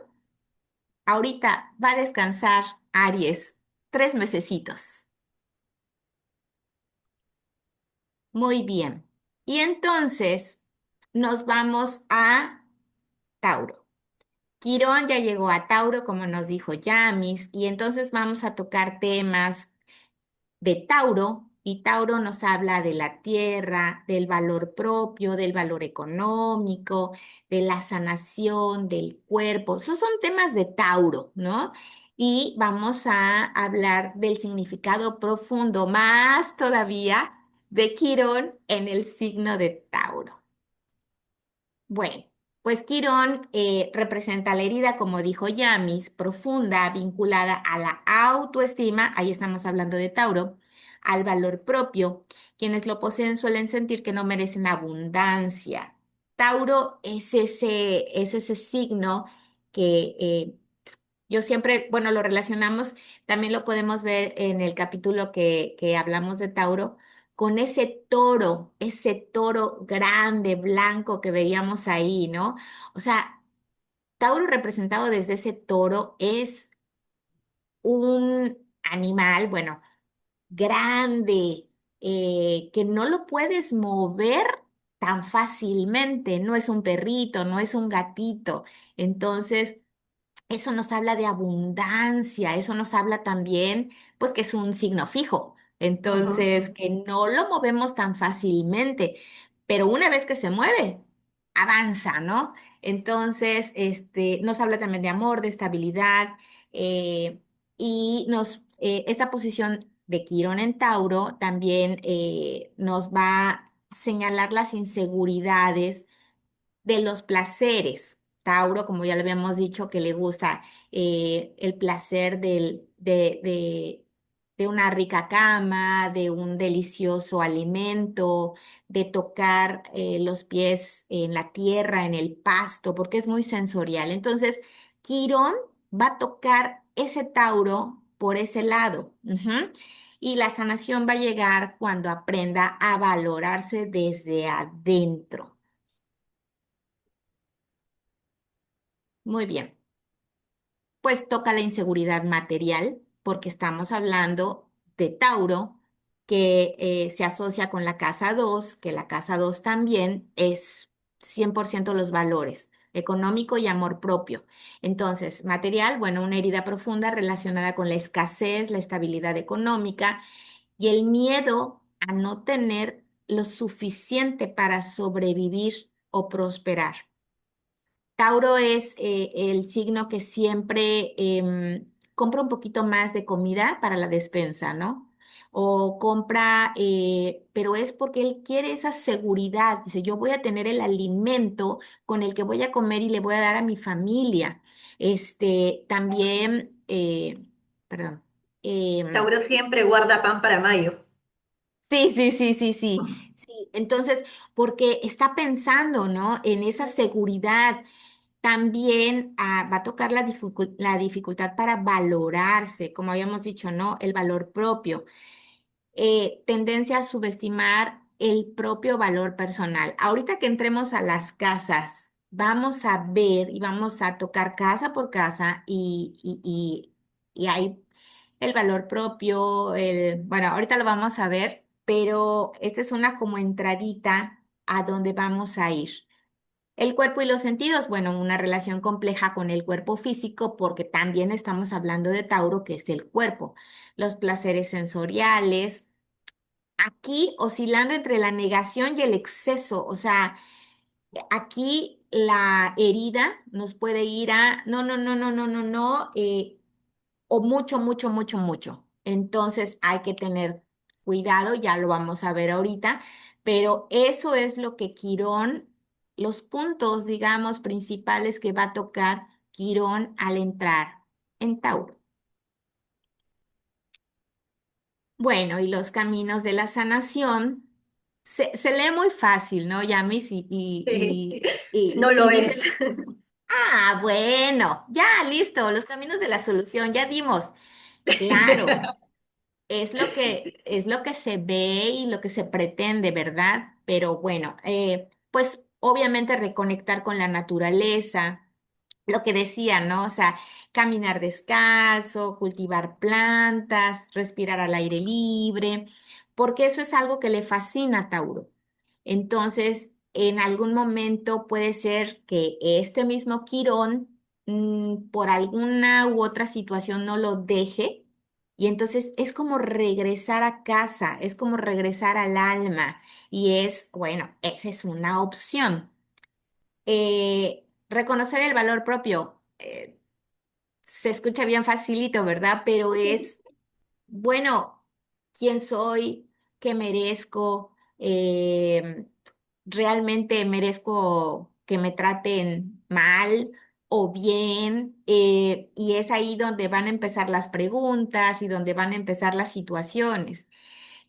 [SPEAKER 2] ahorita va a descansar Aries 3 mesecitos. Muy bien. Y entonces nos vamos a Tauro. Quirón ya llegó a Tauro, como nos dijo Yamis, y entonces vamos a tocar temas de Tauro, y Tauro nos habla de la tierra, del valor propio, del valor económico, de la sanación del cuerpo. Esos son temas de Tauro, ¿no? Y vamos a hablar del significado profundo, más todavía, de Quirón en el signo de Tauro. Bueno, pues Quirón representa la herida, como dijo Yamis, profunda, vinculada a la autoestima, ahí estamos hablando de Tauro, al valor propio. Quienes lo poseen suelen sentir que no merecen abundancia. Tauro es ese signo que yo siempre, bueno, lo relacionamos, también lo podemos ver en el capítulo que hablamos de Tauro, con ese toro grande, blanco que veíamos ahí, ¿no? O sea, Tauro representado desde ese toro es un animal, bueno, grande, que no lo puedes mover tan fácilmente, no es un perrito, no es un gatito. Entonces, eso nos habla de abundancia, eso nos habla también, pues que es un signo fijo,
[SPEAKER 3] Ujú.
[SPEAKER 2] entonces que no lo movemos tan fácilmente, pero una vez que se mueve, avanza, ¿no? Entonces, nos habla también de amor, de estabilidad, y esta posición de Quirón en Tauro también nos va a señalar las inseguridades de los placeres. Tauro, como ya le habíamos dicho, que le gusta el placer de una rica cama, de un delicioso alimento, de tocar los pies en la tierra, en el pasto, porque es muy sensorial. Entonces, Quirón va a tocar ese Tauro por ese lado. Ujú. Y la sanación va a llegar cuando aprenda a valorarse desde adentro. Muy bien, pues toca la inseguridad material porque estamos hablando de Tauro que se asocia con la casa 2, que la casa 2 también es 100% los valores, económico y amor propio. Entonces, material, bueno, una herida profunda relacionada con la escasez, la estabilidad económica y el miedo a no tener lo suficiente para sobrevivir o prosperar. Tauro es el signo que siempre compra un poquito más de comida para la despensa, ¿no? O compra, pero es porque él quiere esa seguridad. Dice, yo voy a tener el alimento con el que voy a comer y le voy a dar a mi familia. También, perdón. em,
[SPEAKER 3] Tauro siempre guarda pan para mayo.
[SPEAKER 2] Sí, sí, sí, sí, sí, sí. Entonces, porque está pensando, ¿no? En esa seguridad. también va a tocar la dificultad para valorarse, como habíamos dicho, ¿no? El valor propio, tendencia a subestimar el propio valor personal. Ahorita que entremos a las casas, vamos a ver y vamos a tocar casa por casa y hay el valor propio, bueno, ahorita lo vamos a ver, pero esta es una como entradita a donde vamos a ir. El cuerpo y los sentidos, bueno, una relación compleja con el cuerpo físico porque también estamos hablando de Tauro, que es el cuerpo. Los placeres sensoriales, aquí oscilando entre la negación y el exceso, o sea, aquí la herida nos puede ir a no, no, no, no, no, no, no, o mucho, mucho, mucho, mucho. Entonces hay que tener cuidado, ya lo vamos a ver ahorita, pero eso es lo que Quirón, los puntos, digamos, principales que va a tocar Quirón al entrar en Tauro. Bueno, y los caminos de la sanación, se lee muy fácil, ¿no, Yamis?
[SPEAKER 3] No lo
[SPEAKER 2] Y
[SPEAKER 3] es.
[SPEAKER 2] dices, ah, bueno, ya, listo, los caminos de la solución, ya dimos. Claro. Es lo que se ve y lo que se pretende, ¿verdad? Pero bueno, pues obviamente reconectar con la naturaleza, lo que decía, ¿no? O sea, caminar descalzo, cultivar plantas, respirar al aire libre, porque eso es algo que le fascina a Tauro. Entonces, en algún momento puede ser que este mismo Quirón, por alguna u otra situación no lo deje, y entonces es como regresar a casa, es como regresar al alma, y es, bueno, esa es una opción. Reconocer el valor propio, se escucha bien facilito, ¿verdad? Pero es, bueno, quién soy, qué merezco, realmente merezco que me traten mal o bien, y es ahí donde van a empezar las preguntas y donde van a empezar las situaciones.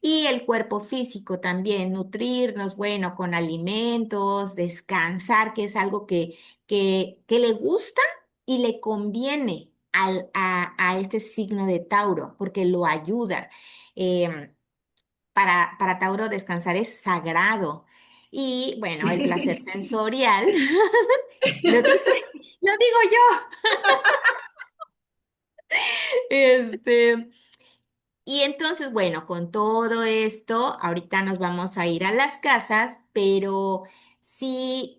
[SPEAKER 2] Y el cuerpo físico también, nutrirnos, bueno, con alimentos, descansar, que es algo que le gusta y le conviene a este signo de Tauro, porque lo ayuda. Em, para Tauro descansar es sagrado. Y bueno, el placer sensorial, lo dice, lo digo yo. Este, y entonces, bueno, con todo esto, ahorita nos vamos a ir a las casas, pero sí,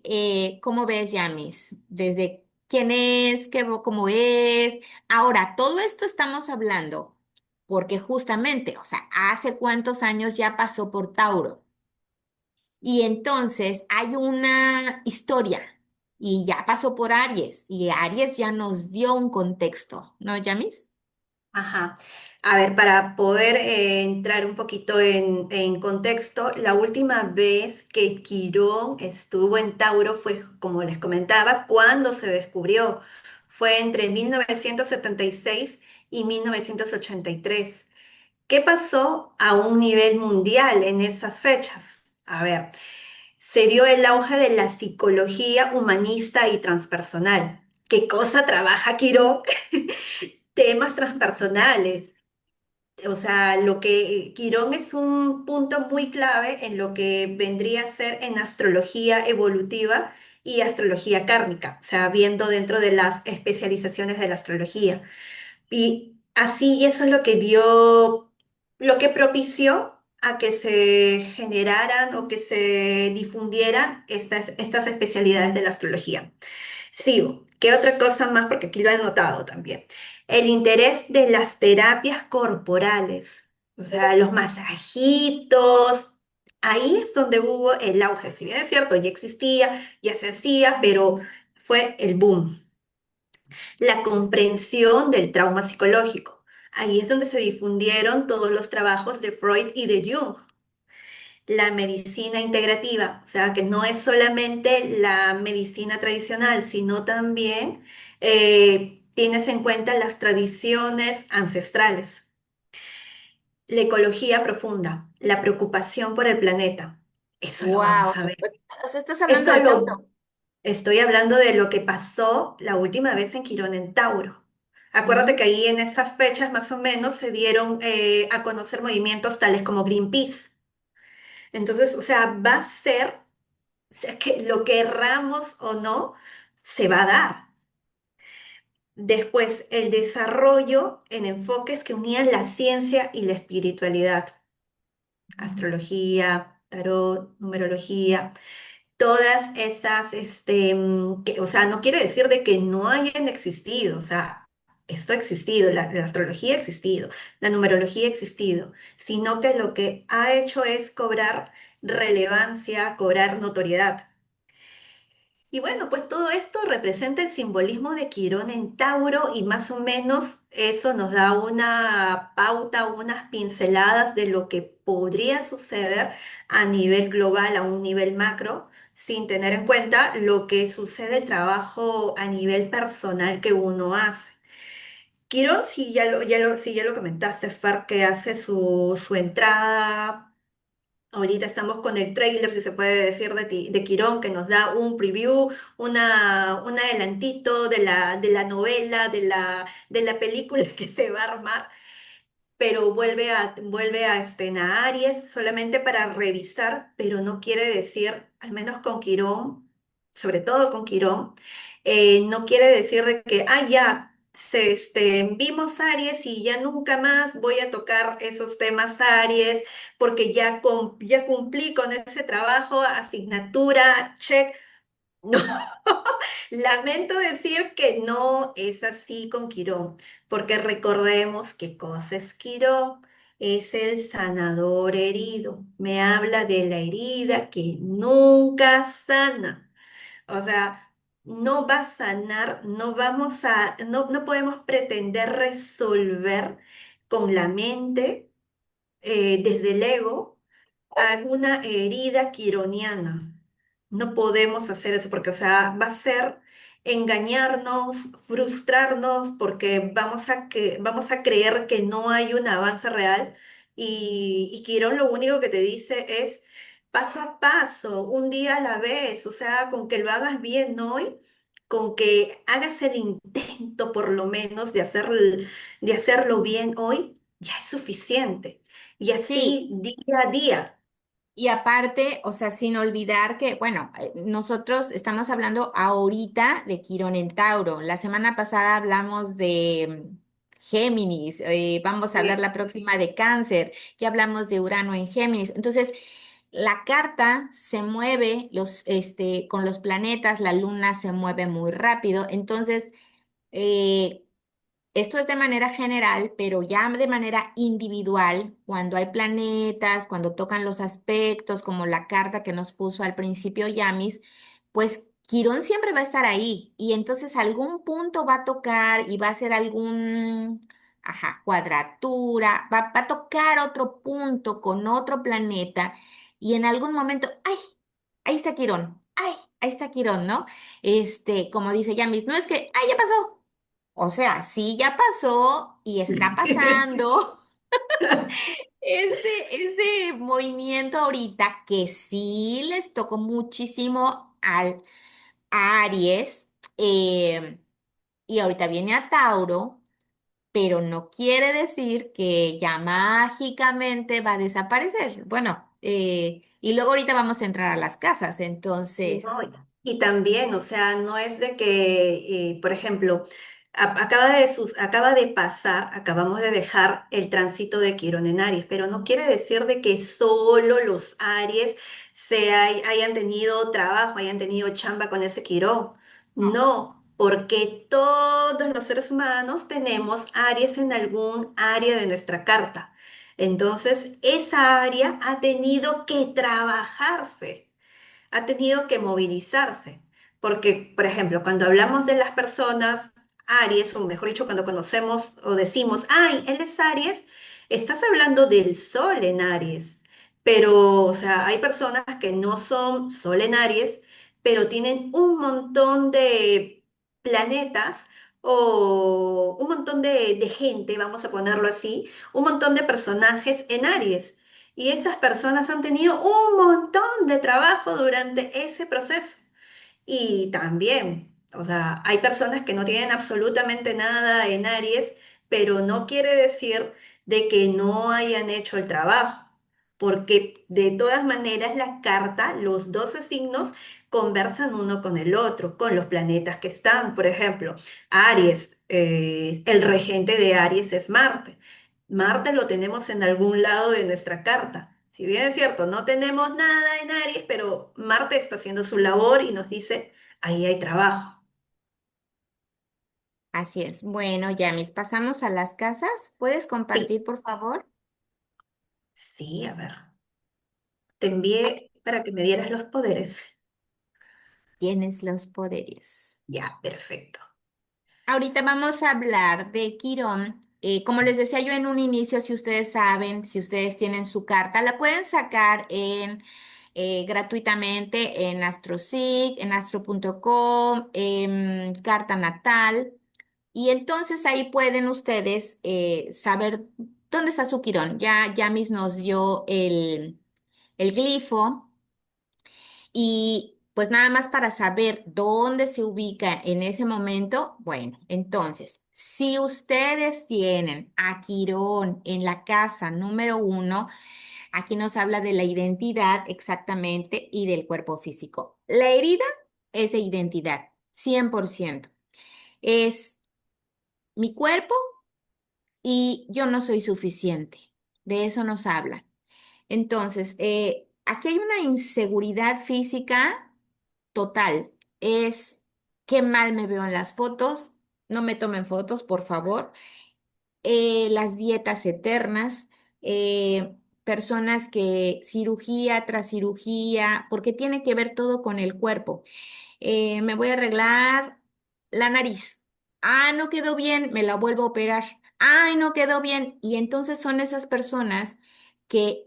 [SPEAKER 2] ¿cómo ves, Yamis? Desde quién es, cómo es. Ahora, todo esto estamos hablando porque justamente, o sea, ¿hace cuántos años ya pasó por Tauro? Y entonces hay una historia y ya pasó por Aries y Aries ya nos dio un contexto, ¿no, Yamis?
[SPEAKER 3] Ajá. A ver, para poder entrar un poquito en contexto, la última vez que Quirón estuvo en Tauro fue, como les comentaba, cuando se descubrió. Fue entre 1976 y 1983. ¿Qué pasó a un nivel mundial en esas fechas? A ver, se dio el auge de la psicología humanista y transpersonal. ¿Qué cosa trabaja Quirón? Temas transpersonales. O sea, lo que Quirón es un punto muy clave en lo que vendría a ser en astrología evolutiva y astrología kármica, o sea, viendo dentro de las especializaciones de la astrología. Y así eso es lo que dio, lo que propició a que se generaran o que se difundieran estas especialidades de la astrología. Sigo. ¿Qué otra cosa más? Porque aquí lo he notado también. El interés de las terapias corporales, o sea, los masajitos. Ahí es donde hubo el auge. Si bien es cierto, ya existía, ya se hacía, pero fue el boom. La comprensión del trauma psicológico. Ahí es donde se difundieron todos los trabajos de Freud y de Jung. La medicina integrativa, o sea, que no es solamente la medicina tradicional, sino también tienes en cuenta las tradiciones ancestrales. La ecología profunda, la preocupación por el planeta. Eso lo
[SPEAKER 2] Wow.
[SPEAKER 3] vamos a ver.
[SPEAKER 2] O sea, estás hablando
[SPEAKER 3] Eso
[SPEAKER 2] de
[SPEAKER 3] lo
[SPEAKER 2] Tauro.
[SPEAKER 3] Estoy hablando de lo que pasó la última vez en Quirón en Tauro. Acuérdate
[SPEAKER 2] Mm,
[SPEAKER 3] que ahí en esas fechas más o menos se dieron a conocer movimientos tales como Greenpeace. Entonces, o sea, va a ser, o sea, que lo querramos o no, se va a dar. Después, el desarrollo en enfoques que unían la ciencia y la espiritualidad, astrología, tarot, numerología, todas esas, o sea, no quiere decir de que no hayan existido, o sea, esto ha existido, la astrología ha existido, la numerología ha existido, sino que lo que ha hecho es cobrar relevancia, cobrar notoriedad. Y bueno, pues todo esto representa el simbolismo de Quirón en Tauro y más o menos eso nos da una pauta, unas pinceladas de lo que podría suceder a nivel global, a un nivel macro, sin tener en cuenta lo que sucede el trabajo a nivel personal que uno hace. Quirón, sí, ya lo comentaste, Fer, que hace su entrada. Ahorita estamos con el trailer, si se puede decir, de Quirón, que nos da un preview, un adelantito de la novela, de la película que se va a armar, pero vuelve a estrenar Aries solamente para revisar, pero no quiere decir, al menos con Quirón, sobre todo con Quirón, no quiere decir de que, ya, vimos Aries y ya nunca más voy a tocar esos temas Aries porque ya cumplí con ese trabajo, asignatura, check. No, lamento decir que no es así con Quirón, porque recordemos que cosa es Quirón, es el sanador herido. Me habla de la herida que nunca sana. O sea, no va a sanar, no podemos pretender resolver con la mente, desde el ego alguna herida quironiana. No podemos hacer eso porque, o sea, va a ser engañarnos, frustrarnos, porque vamos a creer que no hay un avance real y Quirón lo único que te dice es paso a paso, un día a la vez, o sea, con que lo hagas bien hoy, con que hagas el intento por lo menos de hacerlo bien hoy, ya es suficiente. Y
[SPEAKER 2] sí,
[SPEAKER 3] así día a día.
[SPEAKER 2] y aparte, o sea, sin olvidar que, bueno, nosotros estamos hablando ahorita de Quirón en Tauro. La semana pasada hablamos de Géminis, vamos a hablar
[SPEAKER 3] Sí.
[SPEAKER 2] la próxima de Cáncer, ya hablamos de Urano en Géminis. Entonces, la carta se mueve, con los planetas, la luna se mueve muy rápido. Entonces, eh, esto es de manera general, pero ya de manera individual, cuando hay planetas, cuando tocan los aspectos, como la carta que nos puso al principio Yamis, pues Quirón siempre va a estar ahí y entonces algún punto va a tocar y va a hacer cuadratura, va a tocar otro punto con otro planeta y en algún momento, ¡ay! Ahí está Quirón, ¡ay! Ahí está Quirón, ¿no? Como dice Yamis, no es que, ¡ay, ya pasó! O sea, sí ya pasó y está pasando ese movimiento ahorita que sí les tocó muchísimo a Aries, eh, y ahorita viene a Tauro, pero no quiere decir que ya mágicamente va a desaparecer. Bueno, y luego ahorita vamos a entrar a las casas,
[SPEAKER 3] No,
[SPEAKER 2] entonces,
[SPEAKER 3] y también, o sea, no es de que, por ejemplo, acaba de pasar, acabamos de dejar el tránsito de Quirón en Aries, pero no quiere decir de que solo los Aries hayan tenido trabajo, hayan tenido chamba con ese Quirón.
[SPEAKER 2] no.
[SPEAKER 3] No, porque todos los seres humanos tenemos Aries en algún área de nuestra carta. Entonces, esa área ha tenido que trabajarse, ha tenido que movilizarse. Porque, por ejemplo, cuando hablamos de las personas Aries, o mejor dicho, cuando conocemos o decimos, ay, él es Aries, estás hablando del Sol en Aries. Pero, o sea, hay personas que no son Sol en Aries, pero tienen un montón de planetas o un montón de gente, vamos a ponerlo así, un montón de personajes en Aries. Y esas personas han tenido un montón de trabajo durante ese proceso. Y también, o sea, hay personas que no tienen absolutamente nada en Aries, pero no quiere decir de que no hayan hecho el trabajo, porque de todas maneras la carta, los 12 signos conversan uno con el otro, con los planetas que están. Por ejemplo, Aries, el regente de Aries es Marte. Marte lo tenemos en algún lado de nuestra carta. Si bien es cierto, no tenemos nada en Aries, pero Marte está haciendo su labor y nos dice, ahí hay trabajo.
[SPEAKER 2] Así es. Bueno, Yamis, pasamos a las casas. ¿Puedes
[SPEAKER 3] Sí,
[SPEAKER 2] compartir, por favor?
[SPEAKER 3] sí, a ver. Te envié para que me dieras los poderes.
[SPEAKER 2] Tienes los poderes.
[SPEAKER 3] Ya, perfecto.
[SPEAKER 2] Ahorita vamos a hablar de Quirón. Como les decía yo en un inicio, si ustedes saben, si ustedes tienen su carta, la pueden sacar gratuitamente en AstroSeek, en astro.com, en Carta Natal. Y entonces ahí pueden ustedes saber dónde está su Quirón. Ya Miss nos dio el glifo. Y pues nada más para saber dónde se ubica en ese momento, bueno, entonces, si ustedes tienen a Quirón en la casa número 1, aquí nos habla de la identidad exactamente y del cuerpo físico. La herida es de identidad, 100%. Es mi cuerpo y yo no soy suficiente. De eso nos habla. Entonces, aquí hay una inseguridad física total. Es qué mal me veo en las fotos. No me tomen fotos, por favor. Las dietas eternas. Personas que cirugía tras cirugía, porque tiene que ver todo con el cuerpo. Me voy a arreglar la nariz. Ah, no quedó bien, me la vuelvo a operar. Ay, no quedó bien. Y entonces son esas personas que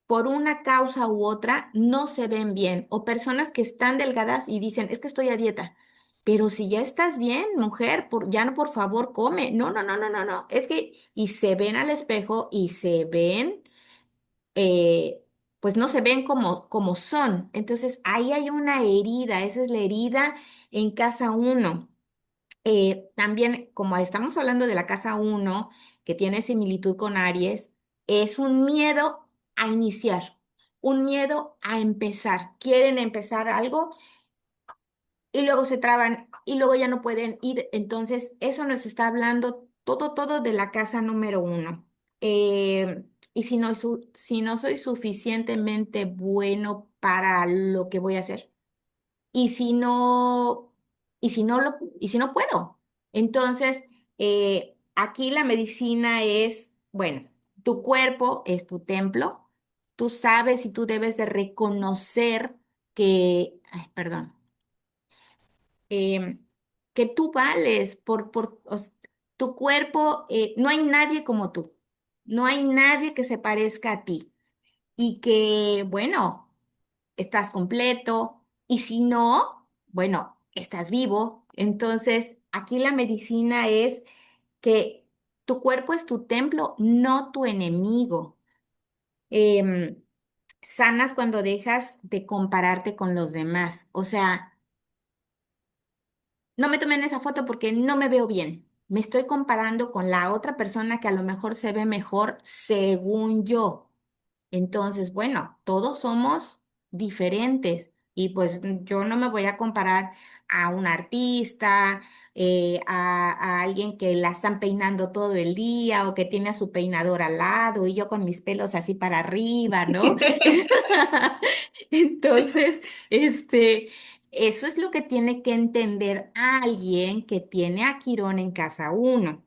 [SPEAKER 2] por una causa u otra no se ven bien, o personas que están delgadas y dicen, es que estoy a dieta. Pero si ya estás bien, mujer, ya no, por favor, come. No, no, no, no, no, no. Es que, y se ven al espejo y se ven, eh, pues no se ven como son. Entonces, ahí hay una herida, esa es la herida en casa 1. También, como estamos hablando de la casa 1, que tiene similitud con Aries, es un miedo a iniciar, un miedo a empezar. Quieren empezar algo y luego se traban y luego ya no pueden ir. Entonces, eso nos está hablando todo de la casa número 1. Y si no soy suficientemente bueno para lo que voy a hacer y si no, y si no puedo. Entonces, aquí la medicina es, bueno, tu cuerpo es tu templo, tú sabes y tú debes de reconocer ay, perdón, em, que tú vales tu cuerpo, no hay nadie como tú, no hay nadie que se parezca a ti y que, bueno, estás completo y si no, bueno, estás vivo. Entonces, aquí la medicina es que tu cuerpo es tu templo, no tu enemigo. Em, Sanas cuando dejas de compararte con los demás. O sea, no me tomen esa foto porque no me veo bien. Me estoy comparando con la otra persona que a lo mejor se ve mejor según yo. Entonces, bueno, todos somos diferentes y pues yo no me voy a comparar a un artista, a alguien que la están peinando todo el día o que tiene a su peinador al lado y yo con mis pelos así para arriba, ¿no? Entonces, eso es lo que tiene que entender alguien que tiene a Quirón en casa 1.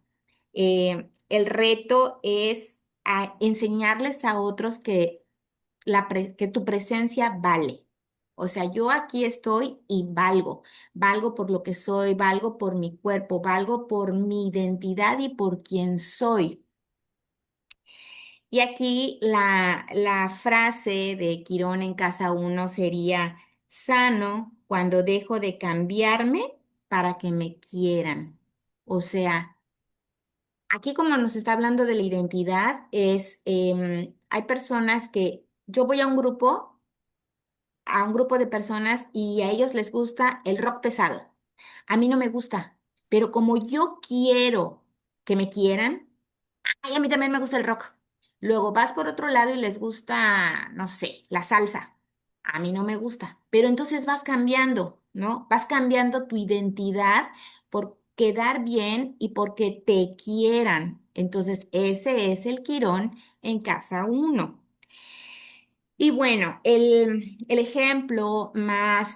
[SPEAKER 2] El reto es enseñarles a otros que, que tu presencia vale. O sea, yo aquí estoy y valgo. Valgo por lo que soy, valgo por mi cuerpo, valgo por mi identidad y por quién soy. Y aquí la frase de Quirón en casa 1 sería, sano cuando dejo de cambiarme para que me quieran. O sea, aquí como nos está hablando de la identidad, hay personas que yo voy a un grupo a un grupo de personas y a ellos les gusta el rock pesado. A mí no me gusta, pero como yo quiero que me quieran, ay, a mí también me gusta el rock. Luego vas por otro lado y les gusta, no sé, la salsa. A mí no me gusta, pero entonces vas cambiando, ¿no? Vas cambiando tu identidad por quedar bien y porque te quieran. Entonces, ese es el Quirón en casa uno. Y bueno, el ejemplo más,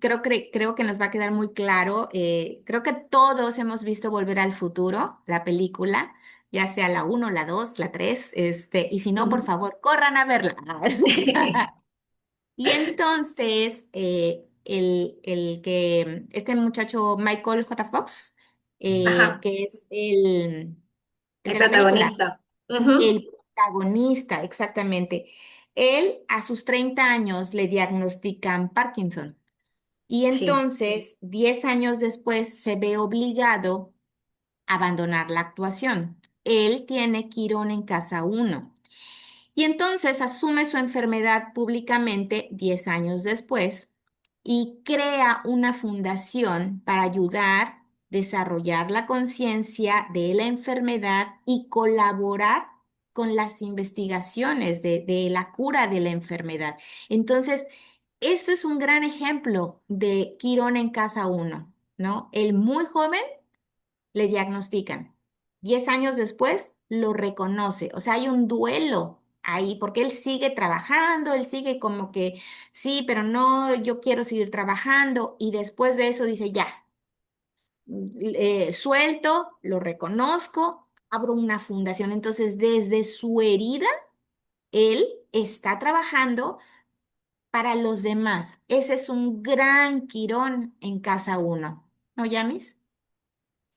[SPEAKER 2] creo que nos va a quedar muy claro. Creo que todos hemos visto Volver al Futuro, la película, ya sea la uno, la 2, la 3, y si no, por
[SPEAKER 3] Ujú.
[SPEAKER 2] favor, corran a verla. Y entonces, este muchacho Michael J. Fox,
[SPEAKER 3] Ajá,
[SPEAKER 2] que es el
[SPEAKER 3] el
[SPEAKER 2] de la película,
[SPEAKER 3] protagonista. Ujú.
[SPEAKER 2] el protagonista, exactamente. Él a sus 30 años le diagnostican Parkinson y
[SPEAKER 3] Sí.
[SPEAKER 2] entonces 10 años después se ve obligado a abandonar la actuación. Él tiene Quirón en casa uno y entonces asume su enfermedad públicamente 10 años después y crea una fundación para ayudar, desarrollar la conciencia de la enfermedad y colaborar con las investigaciones de la cura de la enfermedad. Entonces, esto es un gran ejemplo de Quirón en casa uno, ¿no? El muy joven le diagnostican. 10 años después lo reconoce. O sea, hay un duelo ahí porque él sigue trabajando, él sigue como que, sí, pero no, yo quiero seguir trabajando. Y después de eso dice, ya, suelto, lo reconozco, abro una fundación. Entonces, desde su herida, él está trabajando para los demás. Ese es un gran quirón en casa uno. ¿No, Yamis?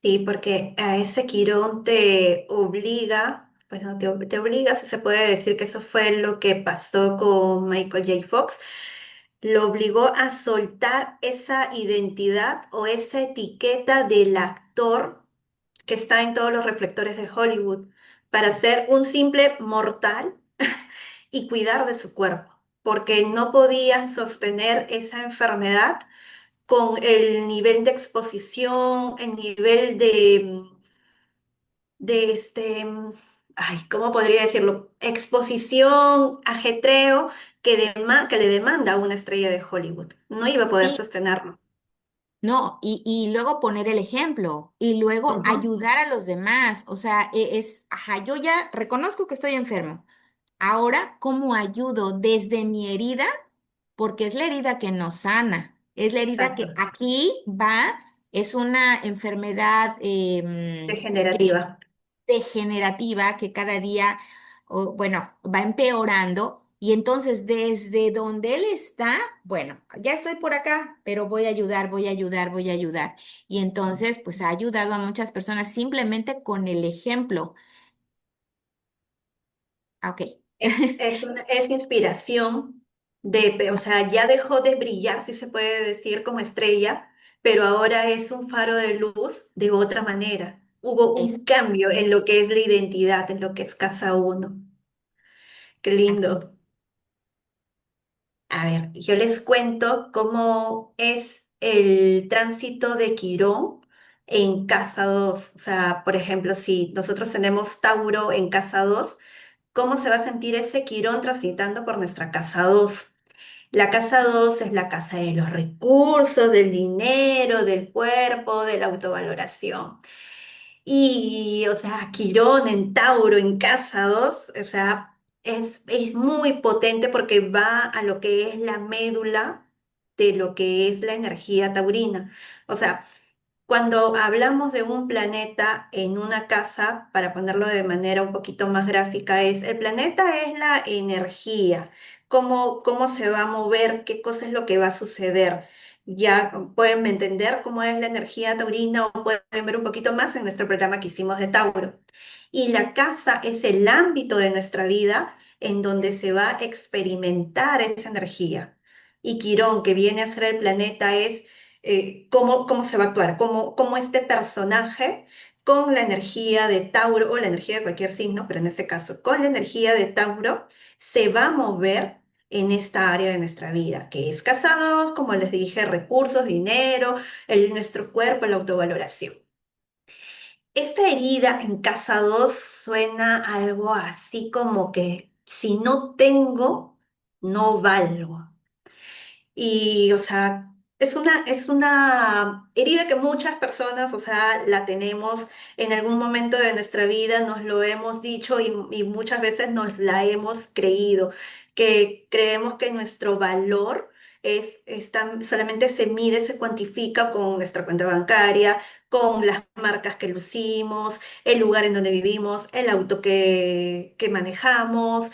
[SPEAKER 3] Sí, porque a ese Quirón te obliga, pues no, te obliga, si se puede decir que eso fue lo que pasó con Michael J. Fox, lo obligó a soltar esa identidad o esa etiqueta del actor que está en todos los reflectores de Hollywood para ser un simple mortal y cuidar de su cuerpo, porque no podía sostener esa enfermedad con el nivel de exposición, el nivel de ay, ¿cómo podría decirlo? Exposición, ajetreo que le demanda a una estrella de Hollywood. No iba a poder
[SPEAKER 2] Sí.
[SPEAKER 3] sostenerlo.
[SPEAKER 2] No, y luego poner el ejemplo y luego
[SPEAKER 3] Ujú.
[SPEAKER 2] ayudar a los demás. O sea, ajá, yo ya reconozco que estoy enfermo. Ahora, ¿cómo ayudo desde mi herida? Porque es la herida que nos sana. Es la herida que
[SPEAKER 3] Exacto.
[SPEAKER 2] aquí va, es una enfermedad
[SPEAKER 3] Degenerativa.
[SPEAKER 2] degenerativa que cada día, bueno, va empeorando. Y entonces desde donde él está, bueno, ya estoy por acá, pero voy a ayudar, voy a ayudar, voy a ayudar. Y entonces, pues ha ayudado a muchas personas simplemente con el ejemplo. Ah, ok.
[SPEAKER 3] Es inspiración o sea, ya dejó de brillar, si se puede decir, como estrella, pero ahora es un faro de luz de otra manera. Hubo un cambio en lo que es la identidad, en lo que es Casa Uno. Qué
[SPEAKER 2] Así.
[SPEAKER 3] lindo. A ver, yo les cuento cómo es el tránsito de Quirón en casa 2. O sea, por ejemplo, si nosotros tenemos Tauro en casa 2, ¿cómo se va a sentir ese Quirón transitando por nuestra casa 2? La casa 2 es la casa de los recursos, del dinero, del cuerpo, de la autovaloración. Y, o sea, Quirón en Tauro en casa 2, o sea, es muy potente porque va a lo que es la médula de lo que es la energía taurina. O sea, cuando hablamos de un planeta en una casa, para ponerlo de manera un poquito más gráfica, el planeta es la energía, cómo se va a mover, qué cosa es lo que va a suceder. Ya pueden entender cómo es la energía taurina o pueden ver un poquito más en nuestro programa que hicimos de Tauro. Y la casa es el ámbito de nuestra vida en donde se va a experimentar esa energía. Y Quirón, que viene a ser el planeta, es cómo se va a actuar, cómo este personaje con la energía de Tauro o la energía de cualquier signo, pero en este caso con la energía de Tauro, se va a mover en esta área de nuestra vida, que es casados, como les dije, recursos, dinero, nuestro cuerpo, la autovaloración. Esta herida en casa 2 suena algo así como que si no tengo, no valgo. Y, o sea, es una herida que muchas personas, o sea, la tenemos en algún momento de nuestra vida, nos lo hemos dicho y muchas veces nos la hemos creído, que creemos que nuestro valor solamente se mide, se cuantifica con nuestra cuenta bancaria, con las marcas que lucimos, el lugar en donde vivimos, el auto que manejamos,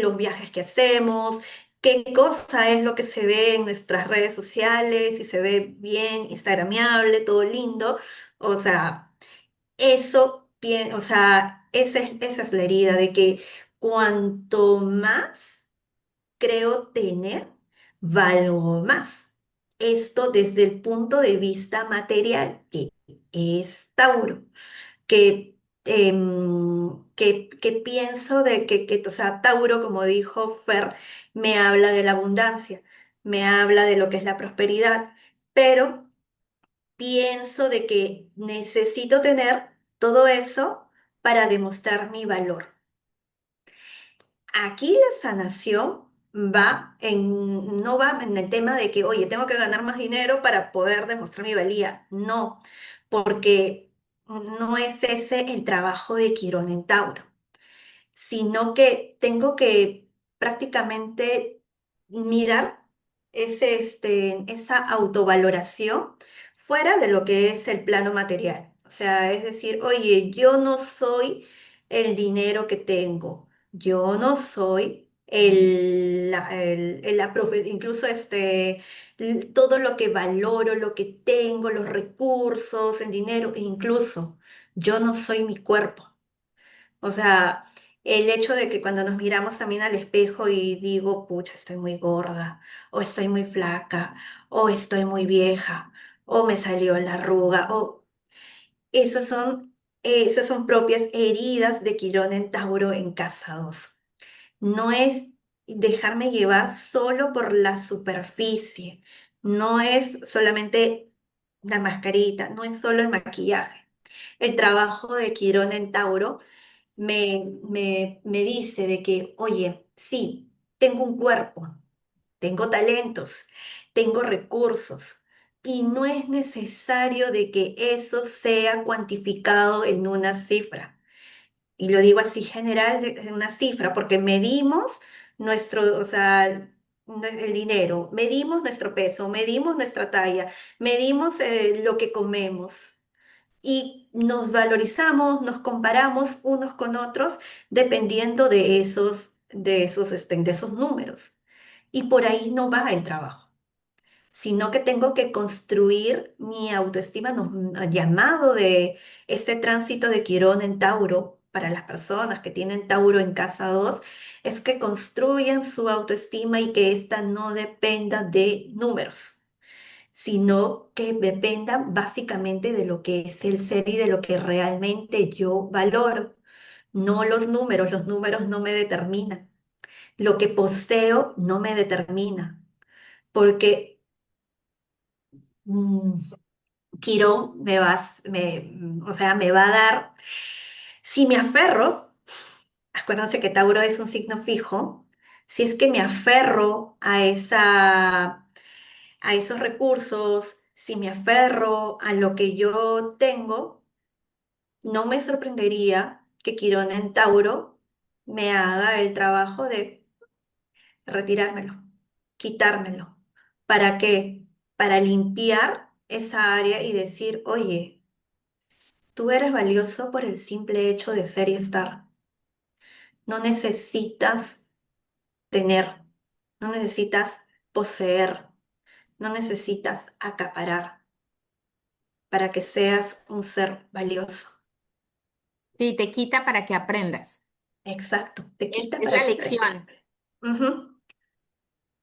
[SPEAKER 3] los viajes que hacemos, qué cosa es lo que se ve en nuestras redes sociales, si se ve bien, instagramiable, todo lindo. O sea, o sea, esa es la herida de que cuanto más creo tener, valgo más. Esto desde el punto de vista material, que es Tauro que pienso o sea, Tauro, como dijo Fer, me habla de la abundancia, me habla de lo que es la prosperidad, pero pienso de que necesito tener todo eso para demostrar mi valor. Aquí la sanación no va en el tema de que, oye, tengo que ganar más dinero para poder demostrar mi valía. No, porque no es ese el trabajo de Quirón en Tauro, sino que tengo que prácticamente mirar esa autovaloración fuera de lo que es el plano material. O sea, es decir, oye, yo no soy el dinero que tengo, yo no soy incluso todo lo que valoro, lo que tengo, los recursos, el dinero, e incluso yo no soy mi cuerpo. O sea, el hecho de que cuando nos miramos también al espejo y digo, pucha, estoy muy gorda, o estoy muy flaca, o estoy muy vieja, o me salió la arruga, o esas son propias heridas de Quirón en Tauro en casa 2. No es dejarme llevar solo por la superficie, no es solamente la mascarita, no es solo el maquillaje. El trabajo de Quirón en Tauro me dice de que, oye, sí, tengo un cuerpo, tengo talentos, tengo recursos, y no es necesario de que eso sea cuantificado en una cifra. Y lo digo así general, de una cifra, porque medimos o sea, el dinero, medimos nuestro peso, medimos nuestra talla, medimos lo que comemos y nos valorizamos, nos comparamos unos con otros dependiendo de esos números. Y por ahí no va el trabajo, sino que tengo que construir mi autoestima, llamado de ese tránsito de Quirón en Tauro para las personas que tienen Tauro en casa 2 es que construyan su autoestima y que ésta no dependa de números, sino que dependa básicamente de lo que es el ser y de lo que realmente yo valoro, no los números no me determinan, lo que poseo no me determina, porque mm, Quirón o sea, me va a dar, si me aferro, acuérdense que Tauro es un signo fijo, si es que me aferro a esos recursos, si me aferro a lo que yo tengo, no me sorprendería que Quirón en Tauro me haga el trabajo de retirármelo, quitármelo. ¿Para qué? Para limpiar esa área y decir, oye, tú eres valioso por el simple hecho de ser y estar. No necesitas tener, no necesitas poseer, no necesitas acaparar para que seas un ser valioso.
[SPEAKER 2] Sí, te quita para que aprendas.
[SPEAKER 3] Exacto, te quita
[SPEAKER 2] Es
[SPEAKER 3] para
[SPEAKER 2] la
[SPEAKER 3] que aprendas.
[SPEAKER 2] lección.
[SPEAKER 3] Ujú.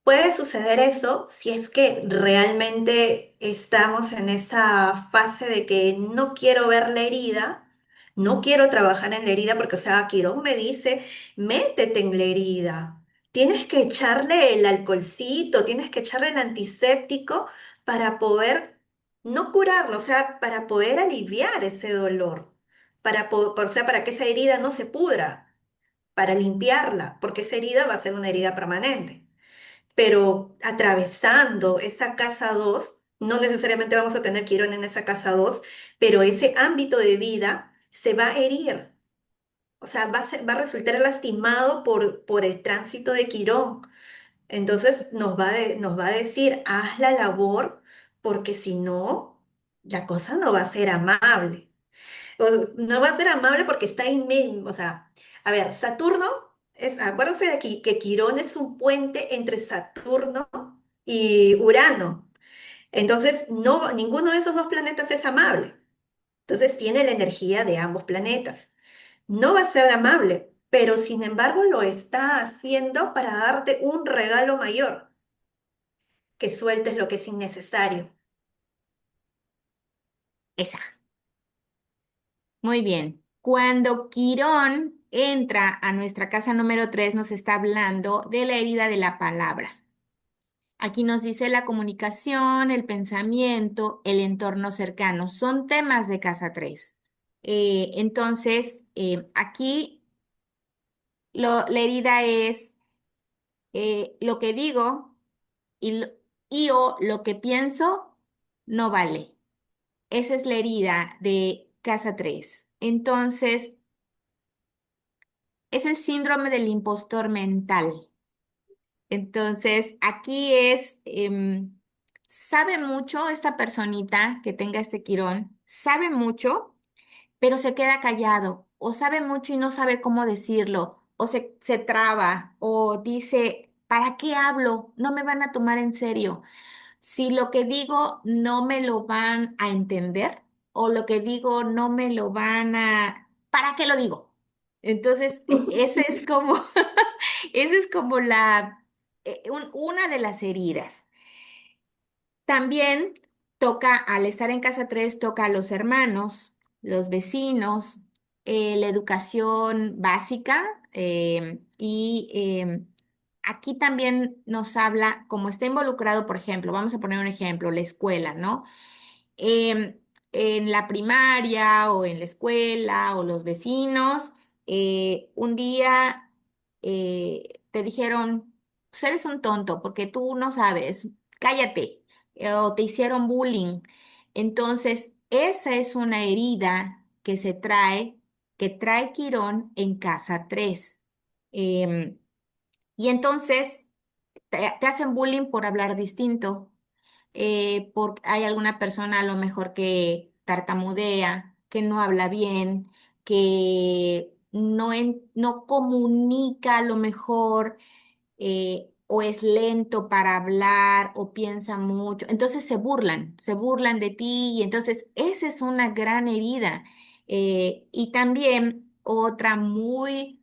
[SPEAKER 3] Puede suceder eso si es que realmente estamos en esa fase de que no quiero ver la herida, no quiero trabajar en la herida, porque, o sea, Quirón me dice, métete en la herida, tienes que echarle el alcoholcito, tienes que echarle el antiséptico para poder no curarlo, o sea, para poder aliviar ese dolor, o sea, para que esa herida no se pudra, para limpiarla, porque esa herida va a ser una herida permanente. Pero atravesando esa casa 2 no necesariamente vamos a tener Quirón en esa casa 2 pero ese ámbito de vida se va a herir. O sea, va a resultar lastimado por el tránsito de Quirón. Entonces nos va a decir, haz la labor, porque si no, la cosa no va a ser amable. No va a ser amable porque está inmenso. O sea, a ver, Saturno acuérdense de aquí que Quirón es un puente entre Saturno y Urano. Entonces, no, ninguno de esos dos planetas es amable. Entonces, tiene la energía de ambos planetas. No va a ser amable, pero sin embargo lo está haciendo para darte un regalo mayor, que sueltes lo que es innecesario.
[SPEAKER 2] Esa. Muy bien. Cuando Quirón entra a nuestra casa número 3, nos está hablando de la herida de la palabra. Aquí nos dice la comunicación, el pensamiento, el entorno cercano. Son temas de casa 3. Entonces, aquí la herida es lo que digo y o lo que pienso no vale. Esa es la herida de casa 3. Entonces, es el síndrome del impostor mental. Entonces, aquí es, sabe mucho esta personita que tenga este Quirón, sabe mucho, pero se queda callado, o sabe mucho y no sabe cómo decirlo, o se traba, o dice, ¿para qué hablo? No me van a tomar en serio. Si lo que digo no me lo van a entender, o lo que digo no me lo van a... ¿Para qué lo digo? Entonces, ese es como, esa es como una de las heridas. También toca, al estar en casa 3 toca a los hermanos, los vecinos, la educación básica y aquí también nos habla, como está involucrado, por ejemplo, vamos a poner un ejemplo, la escuela, ¿no? em, en la primaria o en la escuela o los vecinos, un día te dijeron, pues eres un tonto porque tú no sabes, cállate, o te hicieron bullying. Entonces, esa es una herida que trae Quirón en casa 3. Y entonces te hacen bullying por hablar distinto, porque hay alguna persona a lo mejor que tartamudea, que no habla bien, que no comunica a lo mejor, o es lento para hablar o piensa mucho. Entonces se burlan de ti y entonces esa es una gran herida. Y también otra muy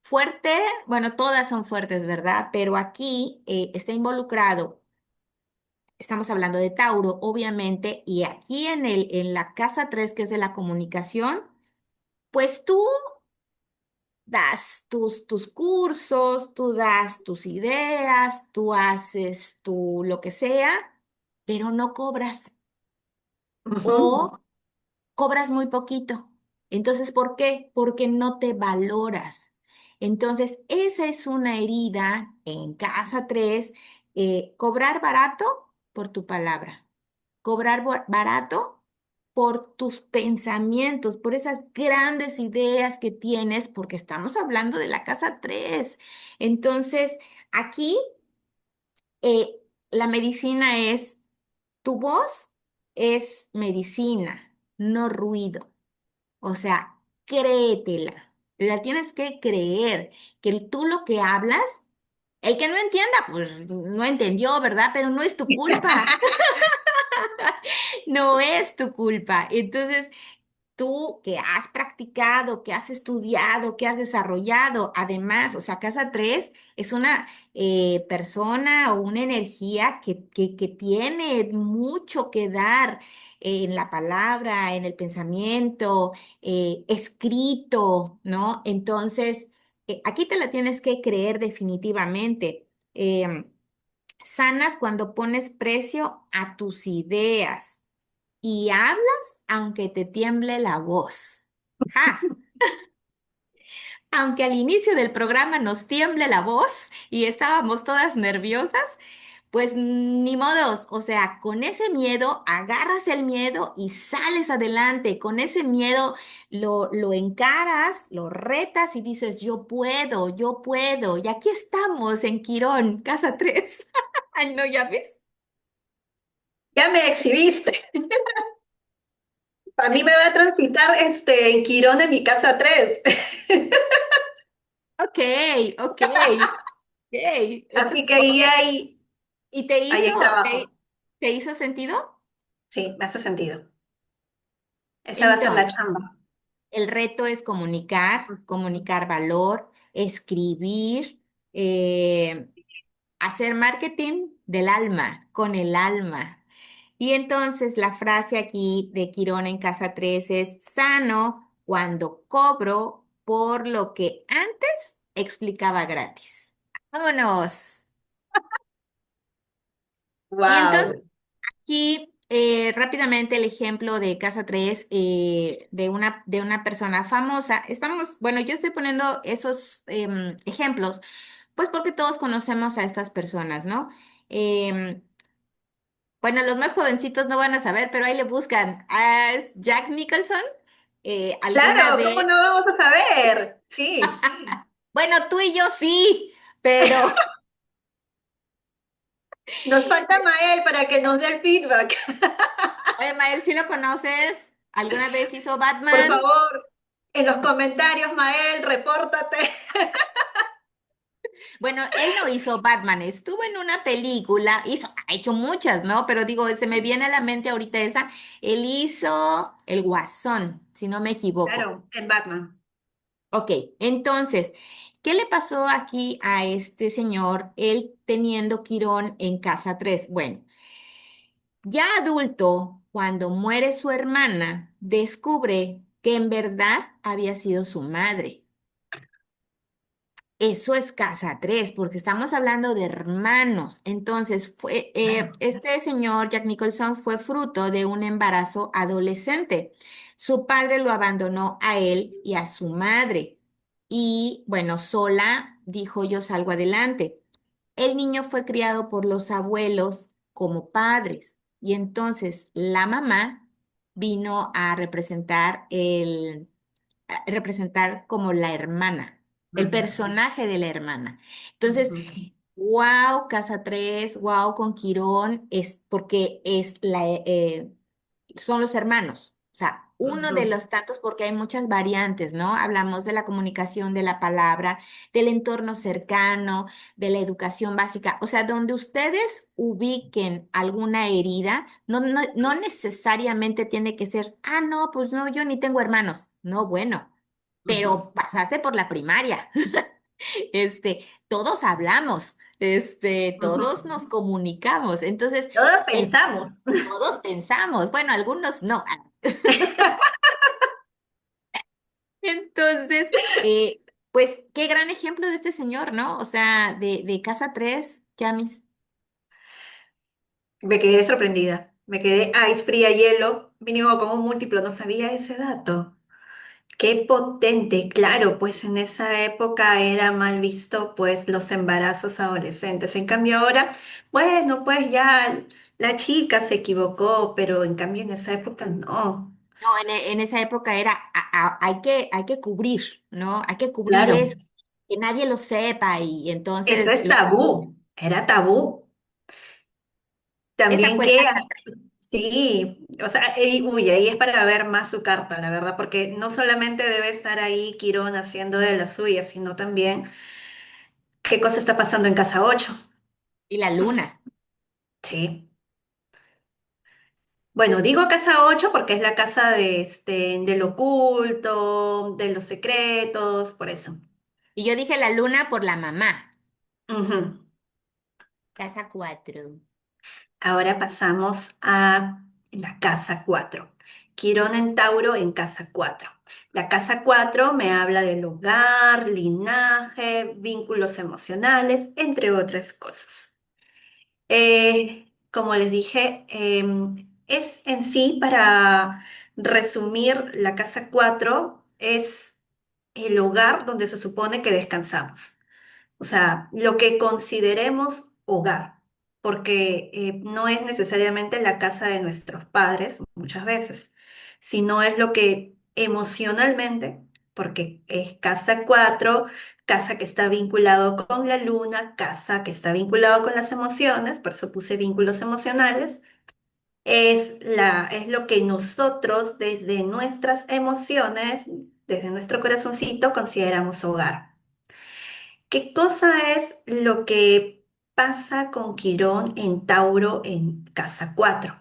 [SPEAKER 2] fuerte, bueno, todas son fuertes, ¿verdad? Pero aquí está involucrado. Estamos hablando de Tauro, obviamente, y aquí en la casa 3 que es de la comunicación, pues tú das tus cursos, tú das tus ideas, tú haces lo que sea, pero no cobras
[SPEAKER 3] Ujú.
[SPEAKER 2] o cobras muy poquito. Entonces, ¿por qué? Porque no te valoras. Entonces, esa es una herida en casa 3, cobrar barato por tu palabra. Cobrar barato por tus pensamientos, por esas grandes ideas que tienes, porque estamos hablando de la casa 3. Entonces, aquí eh, la medicina es, tu voz es medicina, no ruido. O sea, créetela. Te la tienes que creer, que tú lo que hablas, el que no entienda, pues no entendió, ¿verdad? Pero no es tu culpa. No es tu culpa. Entonces, tú que has practicado, que has estudiado, que has desarrollado, además, o sea, Casa 3 es una persona o una energía que tiene mucho que dar en la palabra, en el pensamiento, escrito, ¿no? Entonces, aquí te la tienes que creer definitivamente. Sanas cuando pones precio a tus ideas y hablas aunque te tiemble la voz. ¡Ja! Aunque al inicio del programa nos tiemble la voz y estábamos todas nerviosas, pues ni modos, o sea, con ese miedo agarras el miedo y sales adelante. Con ese miedo lo encaras, lo retas y dices, yo puedo, yo puedo. Y aquí estamos en Quirón, Casa 3. Ay, no, ya ves.
[SPEAKER 3] Ya me exhibiste. A mí me va a transitar en Quirón en mi casa 3.
[SPEAKER 2] Ok, ok, ok.
[SPEAKER 3] Así
[SPEAKER 2] Entonces,
[SPEAKER 3] que ahí
[SPEAKER 2] oye,
[SPEAKER 3] hay,
[SPEAKER 2] ¿y te
[SPEAKER 3] ahí
[SPEAKER 2] hizo,
[SPEAKER 3] hay trabajo.
[SPEAKER 2] te hizo sentido?
[SPEAKER 3] Sí, me hace sentido. Esa va a ser la
[SPEAKER 2] Entonces,
[SPEAKER 3] chamba.
[SPEAKER 2] el reto es comunicar, comunicar valor, escribir, eh, hacer marketing del alma, con el alma. Y entonces la frase aquí de Quirón en Casa 3 es sano cuando cobro por lo que antes explicaba gratis. Vámonos. Y entonces
[SPEAKER 3] Wow.
[SPEAKER 2] aquí rápidamente el ejemplo de Casa 3 de una persona famosa. Estamos, bueno, yo estoy poniendo esos ejemplos, pues porque todos conocemos a estas personas, ¿no? Em, bueno, los más jovencitos no van a saber, pero ahí le buscan. Ah, es Jack Nicholson. Alguna
[SPEAKER 3] Claro, ¿cómo no
[SPEAKER 2] vez,
[SPEAKER 3] vamos a saber? Sí.
[SPEAKER 2] bueno, tú y yo sí, pero,
[SPEAKER 3] Nos falta Mael para que nos dé el feedback.
[SPEAKER 2] oye, Mael, ¿sí lo conoces? ¿Alguna vez hizo
[SPEAKER 3] Por
[SPEAKER 2] Batman?
[SPEAKER 3] favor, en los comentarios, Mael, repórtate.
[SPEAKER 2] Bueno, él no hizo Batman, estuvo en una película, ha hecho muchas, ¿no? Pero digo, se me viene a la mente ahorita esa, él hizo El Guasón, si no me equivoco.
[SPEAKER 3] Claro, en Batman.
[SPEAKER 2] Ok, entonces, ¿qué le pasó aquí a este señor, él teniendo Quirón en Casa 3? Bueno, ya adulto, cuando muere su hermana, descubre que en verdad había sido su madre. Eso es casa 3 porque estamos hablando de hermanos. Entonces, este señor, Jack Nicholson, fue fruto de un embarazo adolescente. Su padre lo abandonó a él y a su madre. Y bueno, sola dijo, yo salgo adelante. El niño fue criado por los abuelos como padres. Y entonces la mamá vino a representar como la hermana, el
[SPEAKER 3] Ujú,
[SPEAKER 2] personaje de la hermana. Entonces,
[SPEAKER 3] ujú,
[SPEAKER 2] wow, Casa 3, wow, con Quirón, es porque son los hermanos. O sea, uno de
[SPEAKER 3] ujú,
[SPEAKER 2] los tantos, porque hay muchas variantes, ¿no? Hablamos de la comunicación de la palabra, del entorno cercano, de la educación básica. O sea, donde ustedes ubiquen alguna herida, no necesariamente tiene que ser, ah, no, pues no, yo ni tengo hermanos. No, bueno,
[SPEAKER 3] ujú.
[SPEAKER 2] pero pasaste por la primaria. Todos hablamos,
[SPEAKER 3] Ujú.
[SPEAKER 2] todos nos comunicamos. Entonces,
[SPEAKER 3] Todos
[SPEAKER 2] el
[SPEAKER 3] pensamos.
[SPEAKER 2] todos pensamos, bueno, algunos no. Entonces, pues qué gran ejemplo de este señor, ¿no? O sea, de Casa 3, Yamis.
[SPEAKER 3] Me quedé sorprendida. Me quedé ice fría, hielo. Mínimo como un múltiplo, no sabía ese dato. Qué potente, claro, pues en esa época era mal visto pues los embarazos adolescentes. En cambio ahora, bueno, pues ya la chica se equivocó, pero en cambio en esa época no.
[SPEAKER 2] No, en esa época era, hay que cubrir, ¿no? Hay que cubrir
[SPEAKER 3] Claro,
[SPEAKER 2] eso, que nadie lo sepa y
[SPEAKER 3] eso
[SPEAKER 2] entonces
[SPEAKER 3] es tabú, era tabú.
[SPEAKER 2] esa
[SPEAKER 3] También
[SPEAKER 2] fue
[SPEAKER 3] que,
[SPEAKER 2] Casa 3.
[SPEAKER 3] sí, o sea, uy, ahí es para ver más su carta, la verdad, porque no solamente debe estar ahí Quirón haciendo de la suya, sino también qué cosa está pasando en Casa 8.
[SPEAKER 2] Y la luna.
[SPEAKER 3] Sí. Bueno, digo casa 8 porque es la casa del oculto, de los secretos, por eso.
[SPEAKER 2] Y yo dije la luna por la mamá.
[SPEAKER 3] Ujú.
[SPEAKER 2] Casa 4.
[SPEAKER 3] Ahora pasamos a la casa 4. Quirón en Tauro en casa 4. La casa 4 me habla del hogar, linaje, vínculos emocionales, entre otras cosas. Como les dije, es en sí, para resumir, la casa 4 es el hogar donde se supone que descansamos. O sea, lo que consideremos hogar, porque no es necesariamente la casa de nuestros padres muchas veces, sino es lo que emocionalmente, porque es casa 4, casa que está vinculado con la luna, casa que está vinculado con las emociones, por eso puse vínculos emocionales, es lo que nosotros desde nuestras emociones, desde nuestro corazoncito, consideramos hogar. ¿Qué cosa es lo que pasa con Quirón en Tauro en casa 4?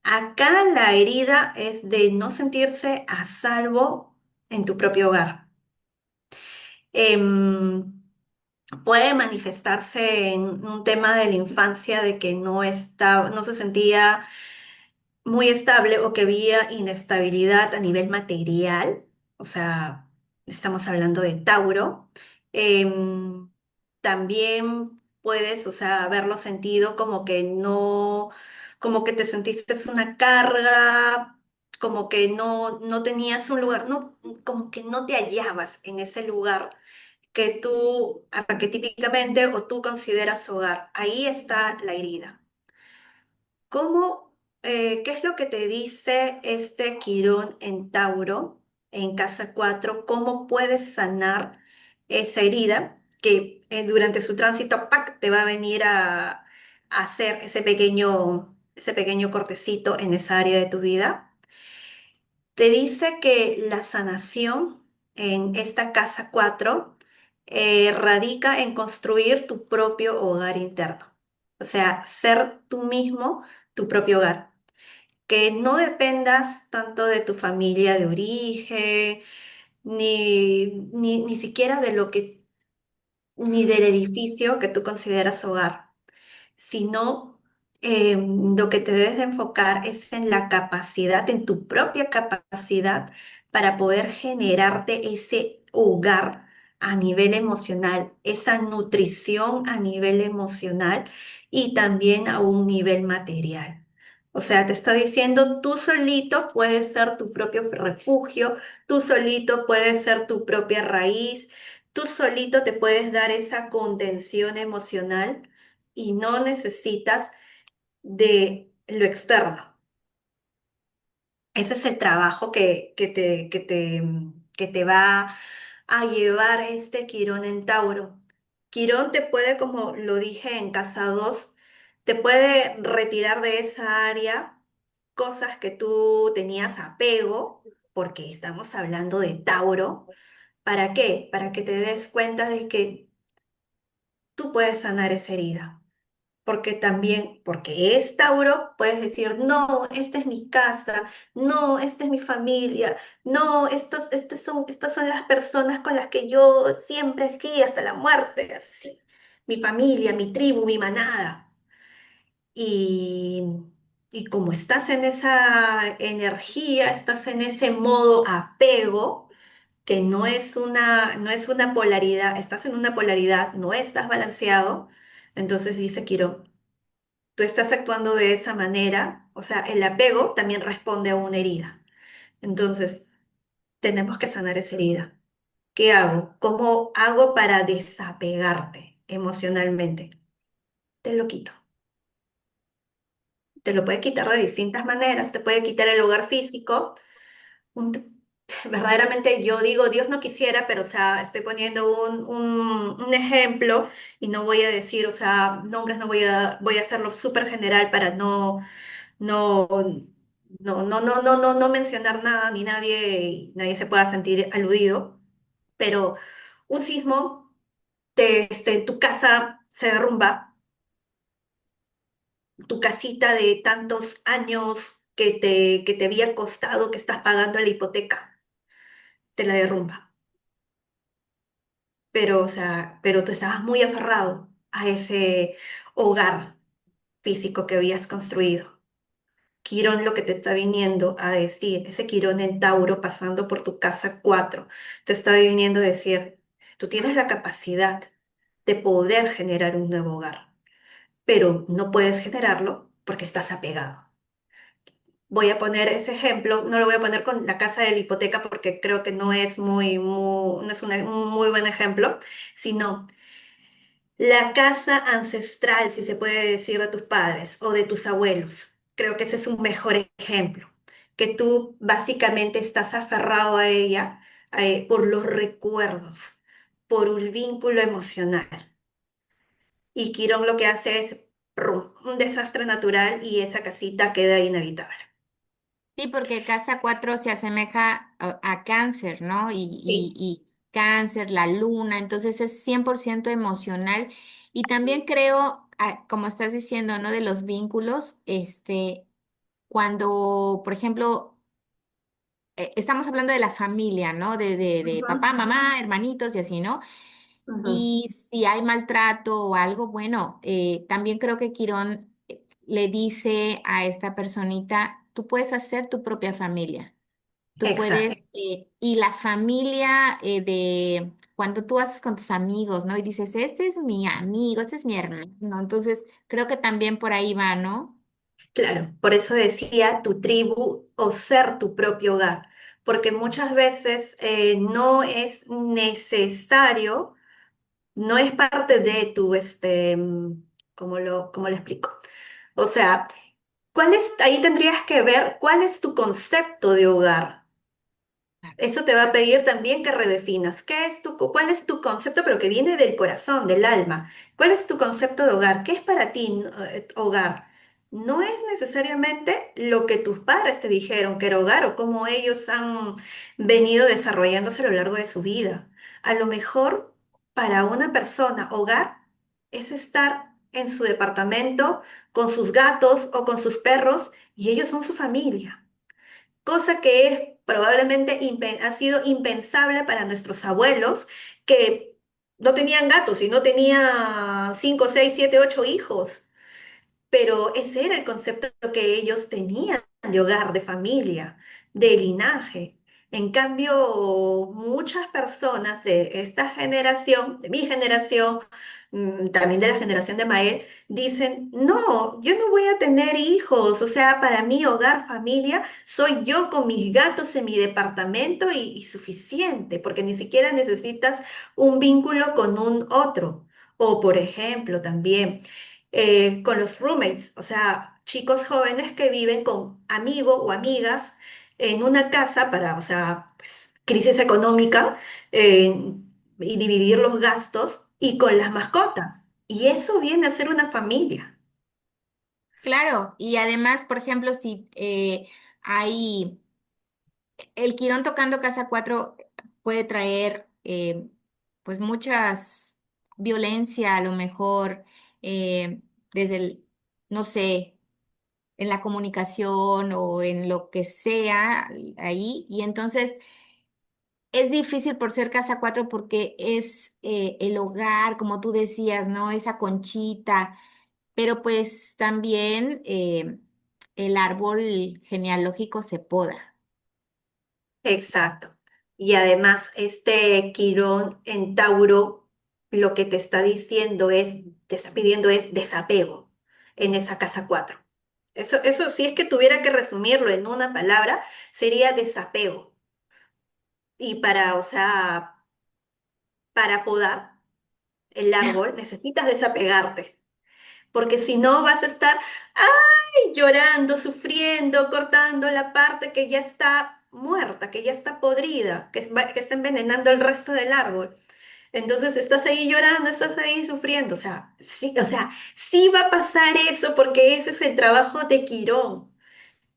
[SPEAKER 3] Acá la herida es de no sentirse a salvo en tu propio hogar. Em, Puede manifestarse en un tema de la infancia de que no se sentía muy estable o que había inestabilidad a nivel material, o sea, estamos hablando de Tauro. Em, También puedes, o sea, haberlo sentido como que no, como que te sentiste una carga, como que no tenías un lugar, no, como que no te hallabas en ese lugar que tú arquetípicamente o tú consideras hogar. Ahí está la herida. ¿Qué es lo que te dice este Quirón en Tauro, en casa 4? ¿Cómo puedes sanar esa herida que durante su tránsito, ¡pac!, te va a venir a hacer ese pequeño cortecito en esa área de tu vida? Te dice que la sanación en esta casa 4 radica en construir tu propio hogar interno. O sea, ser tú mismo tu propio hogar. Que no dependas tanto de tu familia de origen, ni siquiera ni del edificio que tú consideras hogar, sino lo que te debes de enfocar es en la capacidad, en tu propia capacidad para poder generarte ese hogar a nivel emocional, esa nutrición a nivel emocional y también a un nivel material. O sea, te está diciendo, tú solito puedes ser tu propio refugio, tú solito puedes ser tu propia raíz, tú solito te puedes dar esa contención emocional y no necesitas de lo externo. Ese es el trabajo que te va a llevar este Quirón en Tauro. Quirón te puede, como lo dije en casa 2, te puede retirar de esa área cosas que tú tenías apego, porque estamos hablando de Tauro. ¿Para qué? Para que te des cuenta de que tú puedes sanar esa herida. Porque también, porque es Tauro, puedes decir, no, esta es mi casa, no, esta es mi familia, no, estas son las personas con las que yo siempre esquí hasta la muerte, así, mi familia, mi tribu, mi manada. Y, y como estás en esa energía, estás en ese modo apego, que no es una polaridad, estás en una polaridad, no estás balanceado, entonces dice Quirón, tú estás actuando de esa manera, o sea, el apego también responde a una herida. Entonces, tenemos que sanar esa herida. ¿Qué hago? ¿Cómo hago para desapegarte emocionalmente? Te lo quito. Te lo puede quitar de distintas maneras, te puede quitar el hogar físico. un- Verdaderamente yo digo, Dios no quisiera, pero o sea, estoy poniendo un ejemplo y no voy a decir, o sea, nombres, no voy a hacerlo súper general para no, no mencionar nada ni nadie se pueda sentir aludido, pero un sismo, tu casa se derrumba, tu casita de tantos años que te había costado, que estás pagando la hipoteca, te la derrumba. Pero, o sea, pero tú estabas muy aferrado a ese hogar físico que habías construido. Quirón lo que te está viniendo a decir, ese Quirón en Tauro pasando por tu casa 4, te está viniendo a decir, tú tienes la capacidad de poder generar un nuevo hogar, pero no puedes generarlo porque estás apegado. Voy a poner ese ejemplo, no lo voy a poner con la casa de la hipoteca porque creo que no es no es un muy buen ejemplo, sino la casa ancestral, si se puede decir, de tus padres o de tus abuelos. Creo que ese es un mejor ejemplo, que tú básicamente estás aferrado a ella por los recuerdos, por un vínculo emocional. Y Quirón lo que hace es un desastre natural y esa casita queda inhabitable.
[SPEAKER 2] Sí, porque casa 4 se asemeja a cáncer, ¿no?
[SPEAKER 3] Sí.
[SPEAKER 2] Y cáncer, la luna, entonces es 100% emocional. Y también creo, como estás diciendo, ¿no? De los vínculos, cuando, por ejemplo, estamos hablando de la familia, ¿no? De
[SPEAKER 3] Ujú,
[SPEAKER 2] papá, mamá, hermanitos y así, ¿no?
[SPEAKER 3] ujú.
[SPEAKER 2] Y si hay maltrato o algo, bueno, también creo que Quirón le dice a esta personita, tú puedes hacer tu propia familia. Tú
[SPEAKER 3] Exacto.
[SPEAKER 2] puedes, y la familia de cuando tú haces con tus amigos, ¿no? Y dices, este es mi amigo, este es mi hermano. Entonces, creo que también por ahí va, ¿no?
[SPEAKER 3] Claro, por eso decía tu tribu o ser tu propio hogar, porque muchas veces no es necesario, no es parte de tu, ¿cómo lo explico? O sea, ahí tendrías que ver cuál es tu concepto de hogar. Eso te va a pedir también que redefinas cuál es tu concepto, pero que viene del corazón, del alma. ¿Cuál es tu concepto de hogar? ¿Qué es para ti hogar? No es necesariamente lo que tus padres te dijeron que era hogar o cómo ellos han venido desarrollándose a lo largo de su vida. A lo mejor para una persona, hogar es estar en su departamento con sus gatos o con sus perros y ellos son su familia, cosa que es probablemente ha sido impensable para nuestros abuelos que no tenían gatos y no tenían 5, 6, 7, 8 hijos, pero ese era el concepto que ellos tenían de hogar, de familia, de linaje. En cambio, muchas personas de esta generación, de mi generación, también de la generación de Mael, dicen, no, yo no voy a tener hijos, o sea, para mí hogar, familia, soy yo con mis gatos en mi departamento y suficiente, porque ni siquiera necesitas un vínculo con un otro. O, por ejemplo, también con los roommates, o sea, chicos jóvenes que viven con amigos o amigas en una casa para, o sea, pues, crisis económica y dividir los gastos y con las mascotas. Y eso viene a ser una familia.
[SPEAKER 2] Claro, y además, por ejemplo, si hay el Quirón tocando casa 4 puede traer pues muchas violencia a lo mejor desde el, no sé, en la comunicación o en lo que sea ahí. Y entonces es difícil por ser casa 4 porque es el hogar, como tú decías, ¿no? Esa conchita, pero pues también el árbol genealógico se poda.
[SPEAKER 3] Exacto. Y además, este Quirón en Tauro lo que te está diciendo es, te está pidiendo es desapego en esa casa 4. Eso, si es que tuviera que resumirlo en una palabra, sería desapego. Y o sea, para podar el árbol necesitas desapegarte, porque si no vas a estar llorando, sufriendo, cortando la parte que ya está muerta, que ya está podrida, que está envenenando el resto del árbol. Entonces estás ahí llorando, estás ahí sufriendo. O sea, sí va a pasar eso porque ese es el trabajo de Quirón.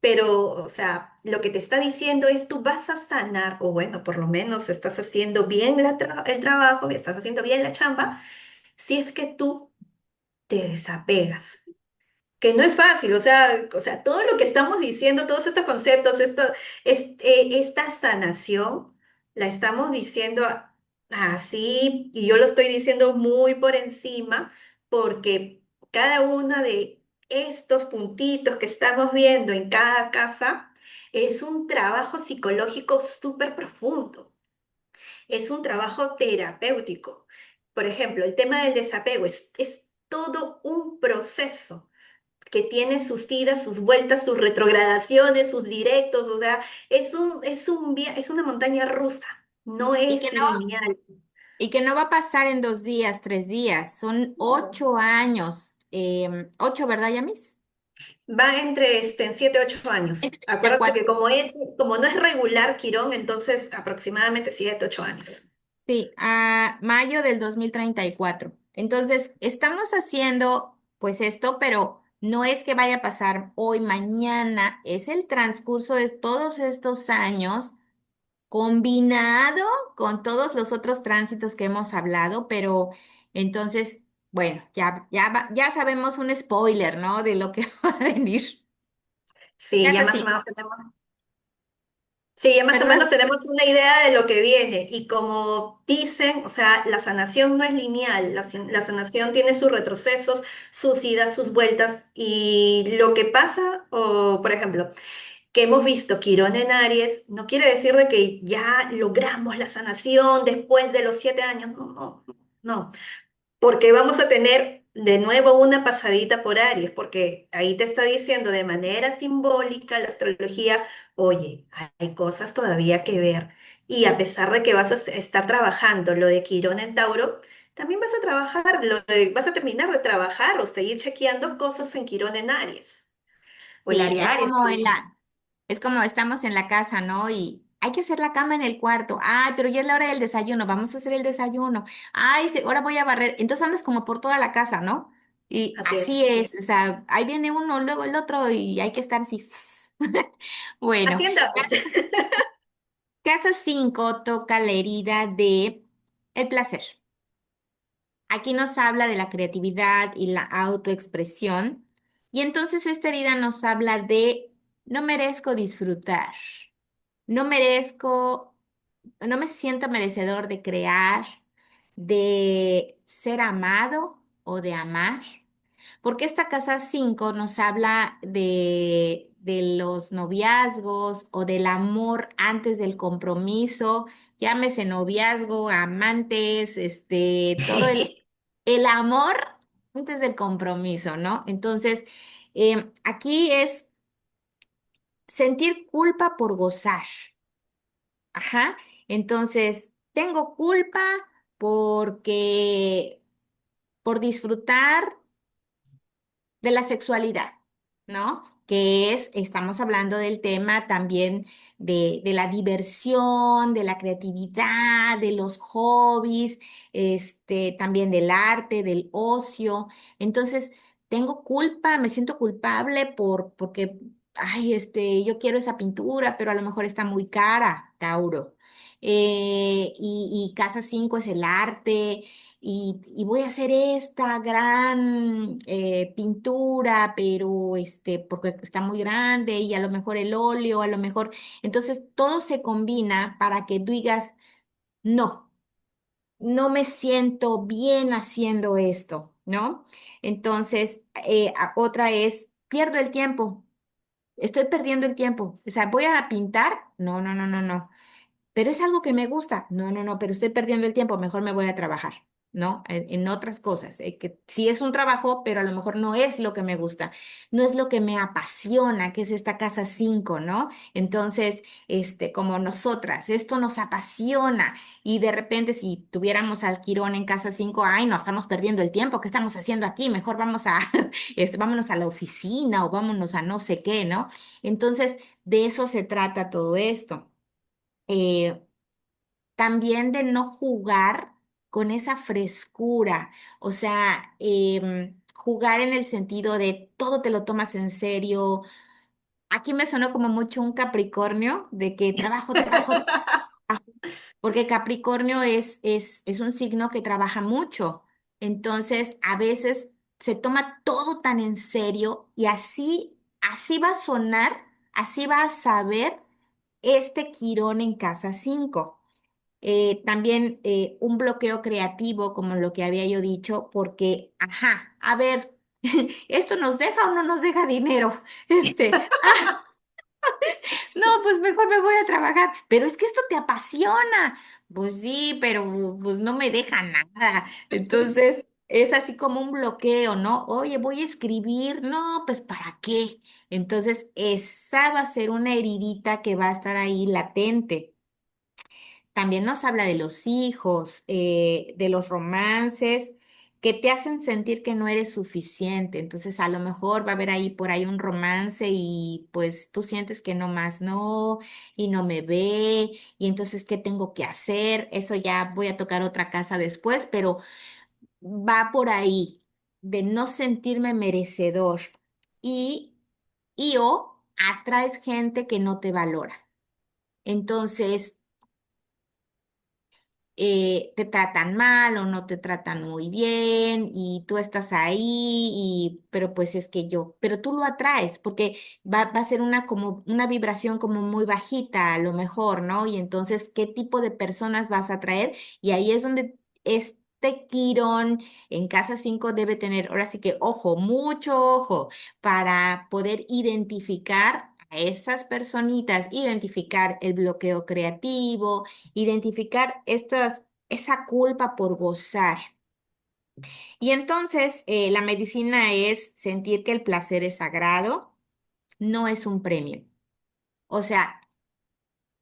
[SPEAKER 3] Pero, o sea, lo que te está diciendo es tú vas a sanar, o bueno, por lo menos estás haciendo bien el trabajo, estás haciendo bien la chamba, si es que tú te desapegas, que no es fácil, o sea, todo lo que estamos diciendo, todos estos conceptos, esta sanación, la estamos diciendo así, y yo lo estoy diciendo muy por encima, porque cada una de estos puntitos que estamos viendo en cada casa es un trabajo psicológico súper profundo, es un trabajo terapéutico. Por ejemplo, el tema del desapego es todo un proceso que tiene sus idas, sus vueltas, sus retrogradaciones, sus directos, o sea, es una montaña rusa, no
[SPEAKER 2] Y que
[SPEAKER 3] es
[SPEAKER 2] no,
[SPEAKER 3] lineal.
[SPEAKER 2] y que no va a pasar en 2 días, 3 días, son
[SPEAKER 3] No.
[SPEAKER 2] 8 años. 8, ¿verdad, Yamis?
[SPEAKER 3] Va en 7, 8 años.
[SPEAKER 2] Ya
[SPEAKER 3] Acuérdate que como no es regular Quirón, entonces aproximadamente 7, 8 años.
[SPEAKER 2] Sí, a mayo del 2034. Entonces, estamos haciendo pues esto, pero no es que vaya a pasar hoy, mañana, es el transcurso de todos estos años combinado con todos los otros tránsitos que hemos hablado, pero entonces, bueno, ya sabemos un spoiler, ¿no? De lo que va a venir.
[SPEAKER 3] Sí, ya
[SPEAKER 2] Casa
[SPEAKER 3] más o
[SPEAKER 2] 5,
[SPEAKER 3] menos tenemos. Sí, ya más o
[SPEAKER 2] ¿perdón?
[SPEAKER 3] menos tenemos una idea de lo que viene. Y como dicen, o sea, la sanación no es lineal, la sanación tiene sus retrocesos, sus idas, sus vueltas. Y lo que pasa, o por ejemplo, que hemos visto Quirón en Aries, no quiere decir de que ya logramos la sanación después de los 7 años. No, no, no. Porque vamos a tener de nuevo una pasadita por Aries, porque ahí te está diciendo de manera simbólica la astrología, oye, hay cosas todavía que ver. Y a pesar de que vas a estar trabajando lo de Quirón en Tauro, también vas a trabajar, vas a terminar de trabajar o seguir chequeando cosas en Quirón en Aries, o el
[SPEAKER 2] Sí,
[SPEAKER 3] área
[SPEAKER 2] es
[SPEAKER 3] Aries.
[SPEAKER 2] como es como estamos en la casa, ¿no? Y hay que hacer la cama en el cuarto. Ay, pero ya es la hora del desayuno, vamos a hacer el desayuno. Ay, ahora voy a barrer. Entonces andas como por toda la casa, ¿no? Y
[SPEAKER 3] Así es.
[SPEAKER 2] así es, o sea, ahí viene uno, luego el otro y hay que estar así. Bueno,
[SPEAKER 3] Así andamos.
[SPEAKER 2] casa 5 toca la herida de el placer. Aquí nos habla de la creatividad y la autoexpresión. Y entonces esta herida nos habla de no merezco disfrutar. No merezco, no me siento merecedor de crear, de ser amado o de amar. Porque esta casa 5 nos habla de los noviazgos o del amor antes del compromiso, llámese noviazgo, amantes, todo el amor antes del compromiso, ¿no? Entonces, aquí es sentir culpa por gozar. Ajá. Entonces, tengo culpa porque, por disfrutar de la sexualidad, ¿no? Que es, estamos hablando del tema también de la diversión, de la creatividad, de los hobbies, también del arte, del ocio. Entonces, tengo culpa, me siento culpable porque, ay, yo quiero esa pintura, pero a lo mejor está muy cara, Tauro. Y Casa 5 es el arte y voy a hacer esta gran pintura, pero porque está muy grande y a lo mejor el óleo, a lo mejor, entonces todo se combina para que tú digas, no, no me siento bien haciendo esto, ¿no? Entonces, otra es, pierdo el tiempo, estoy perdiendo el tiempo, o sea, voy a pintar, no, no, no, no, no. Pero es algo que me gusta. No, no, no, pero estoy perdiendo el tiempo, mejor me voy a trabajar, ¿no? En otras cosas, que sí es un trabajo, pero a lo mejor no es lo que me gusta, no es lo que me apasiona, que es esta casa 5, ¿no? Entonces, como nosotras, esto nos apasiona y de repente si tuviéramos al Quirón en casa 5, ay, no, estamos perdiendo el tiempo, ¿qué estamos haciendo aquí? Mejor vamos a, vámonos a la oficina o vámonos a no sé qué, ¿no? Entonces, de eso se trata todo esto. Eh, También de no jugar con esa frescura, o sea, jugar en el sentido de todo te lo tomas en serio. Aquí me sonó como mucho un Capricornio, de que trabajo, trabajo, trabajo, porque Capricornio es un signo que trabaja mucho, entonces a veces se toma todo tan en serio y así va a sonar, así va a saber este Quirón en casa 5. También un bloqueo creativo, como lo que había yo dicho, porque, ajá, a ver, ¿Esto nos deja o no nos deja dinero? No, pues mejor me voy a trabajar. Pero es que esto te apasiona. Pues sí, pero pues no me deja nada. Entonces, es así como un bloqueo, ¿no? Oye, voy a escribir. No, pues ¿para qué? Entonces, esa va a ser una heridita que va a estar ahí latente. También nos habla de los hijos, de los romances que te hacen sentir que no eres suficiente. Entonces, a lo mejor va a haber ahí por ahí un romance y pues tú sientes que no más no y no me ve y entonces, ¿qué tengo que hacer? Eso ya voy a tocar otra casa después, pero va por ahí de no sentirme merecedor y, o atraes gente que no te valora. Entonces, te tratan mal o no te tratan muy bien y tú estás ahí pero pues es que pero tú lo atraes porque va a ser una como una vibración como muy bajita a lo mejor, ¿no? Y entonces, ¿qué tipo de personas vas a atraer? Y ahí es donde este Quirón en casa 5 debe tener, ahora sí que ojo, mucho ojo para poder identificar a esas personitas, identificar el bloqueo creativo, identificar esa culpa por gozar. Y entonces la medicina es sentir que el placer es sagrado, no es un premio. O sea,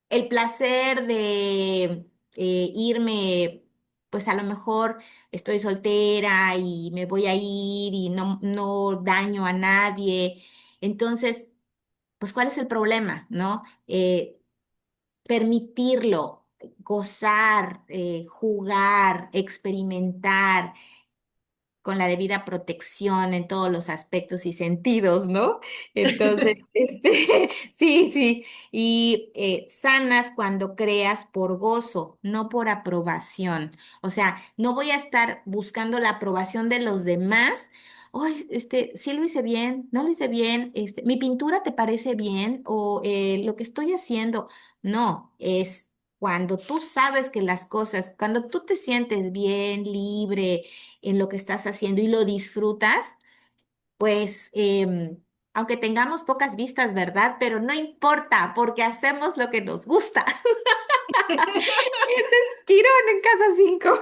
[SPEAKER 2] el placer de irme, pues a lo mejor estoy soltera y me voy a ir y no daño a nadie. Entonces, pues, ¿cuál es el problema, no? Permitirlo, gozar, jugar, experimentar con la debida protección en todos los aspectos y sentidos, ¿no? Entonces, sí, sí, y sanas cuando creas por gozo, no por aprobación. O sea, no voy a estar buscando la aprobación de los demás. Ay, sí lo hice bien, no lo hice bien, mi pintura te parece bien o lo que estoy haciendo. No, es cuando tú sabes que las cosas, cuando tú te sientes bien, libre, en lo que estás haciendo y lo disfrutas, pues aunque tengamos pocas vistas, ¿verdad? Pero no importa, porque hacemos lo que nos gusta. Ese es Quirón en casa 5.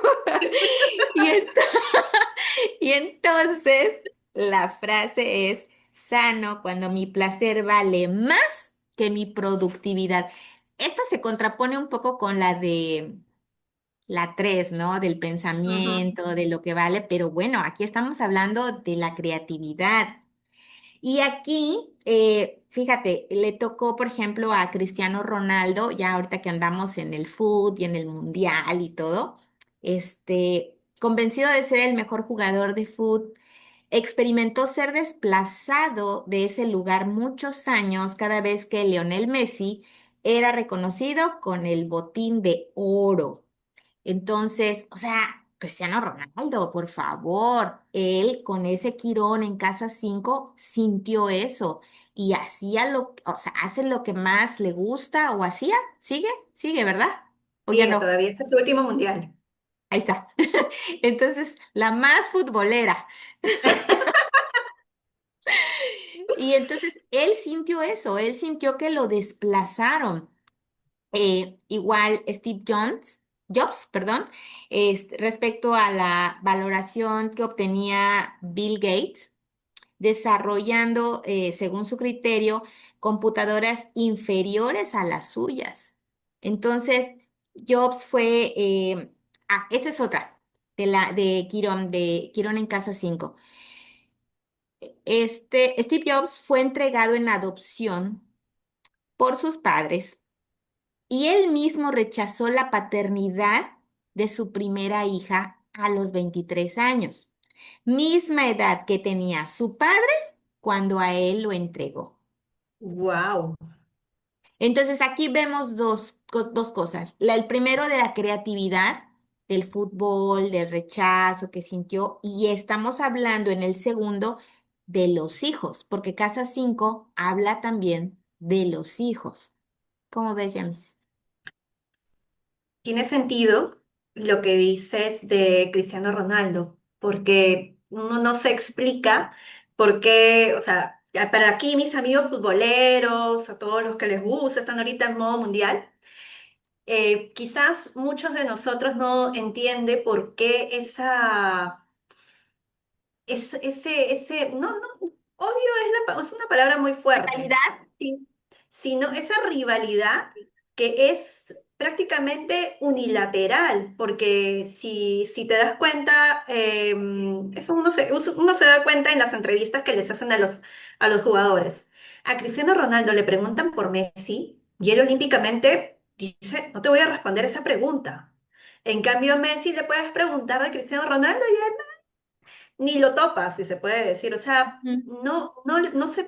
[SPEAKER 2] Y, y entonces la frase es sano cuando mi placer vale más que mi productividad. Esta se contrapone un poco con la de la 3, ¿no? Del
[SPEAKER 3] Ujú.
[SPEAKER 2] pensamiento, de lo que vale, pero bueno, aquí estamos hablando de la creatividad. Y aquí, fíjate, le tocó, por ejemplo, a Cristiano Ronaldo, ya ahorita que andamos en el fútbol y en el mundial y todo, convencido de ser el mejor jugador de fútbol, experimentó ser desplazado de ese lugar muchos años cada vez que Lionel Messi era reconocido con el botín de oro. Entonces, o sea, Cristiano Ronaldo, por favor, él con ese Quirón en casa 5 sintió eso y hacía o sea, hace lo que más le gusta o hacía, sigue, ¿verdad? O ya
[SPEAKER 3] Sigue,
[SPEAKER 2] no,
[SPEAKER 3] todavía este es su último mundial.
[SPEAKER 2] ahí está. Entonces, la más futbolera. Y entonces él sintió eso, él sintió que lo desplazaron. Igual Jobs, perdón, respecto a la valoración que obtenía Bill Gates, desarrollando, según su criterio, computadoras inferiores a las suyas. Entonces, Jobs fue, esa es otra, de Quirón en Casa 5. Steve Jobs fue entregado en adopción por sus padres y él mismo rechazó la paternidad de su primera hija a los 23 años, misma edad que tenía su padre cuando a él lo entregó.
[SPEAKER 3] Wow.
[SPEAKER 2] Entonces aquí vemos dos cosas. El primero de la creatividad, del fútbol, del rechazo que sintió, y estamos hablando en el segundo de los hijos, porque Casa 5 habla también de los hijos. ¿Cómo ves, James?
[SPEAKER 3] Tiene sentido lo que dices de Cristiano Ronaldo, porque uno no se explica por qué, o sea, ya para aquí mis amigos futboleros, a todos los que les gusta, están ahorita en modo mundial, quizás muchos de nosotros no entiende por qué no, odio es una palabra muy fuerte,
[SPEAKER 2] Calidad.
[SPEAKER 3] sí, sino esa rivalidad que es prácticamente unilateral, porque si te das cuenta, eso uno se da cuenta en las entrevistas que les hacen a los jugadores. A Cristiano Ronaldo le preguntan por Messi y él olímpicamente dice, no te voy a responder esa pregunta. En cambio, a Messi le puedes preguntar de Cristiano Ronaldo ni lo topa, si se puede decir. O sea,
[SPEAKER 2] Ujú.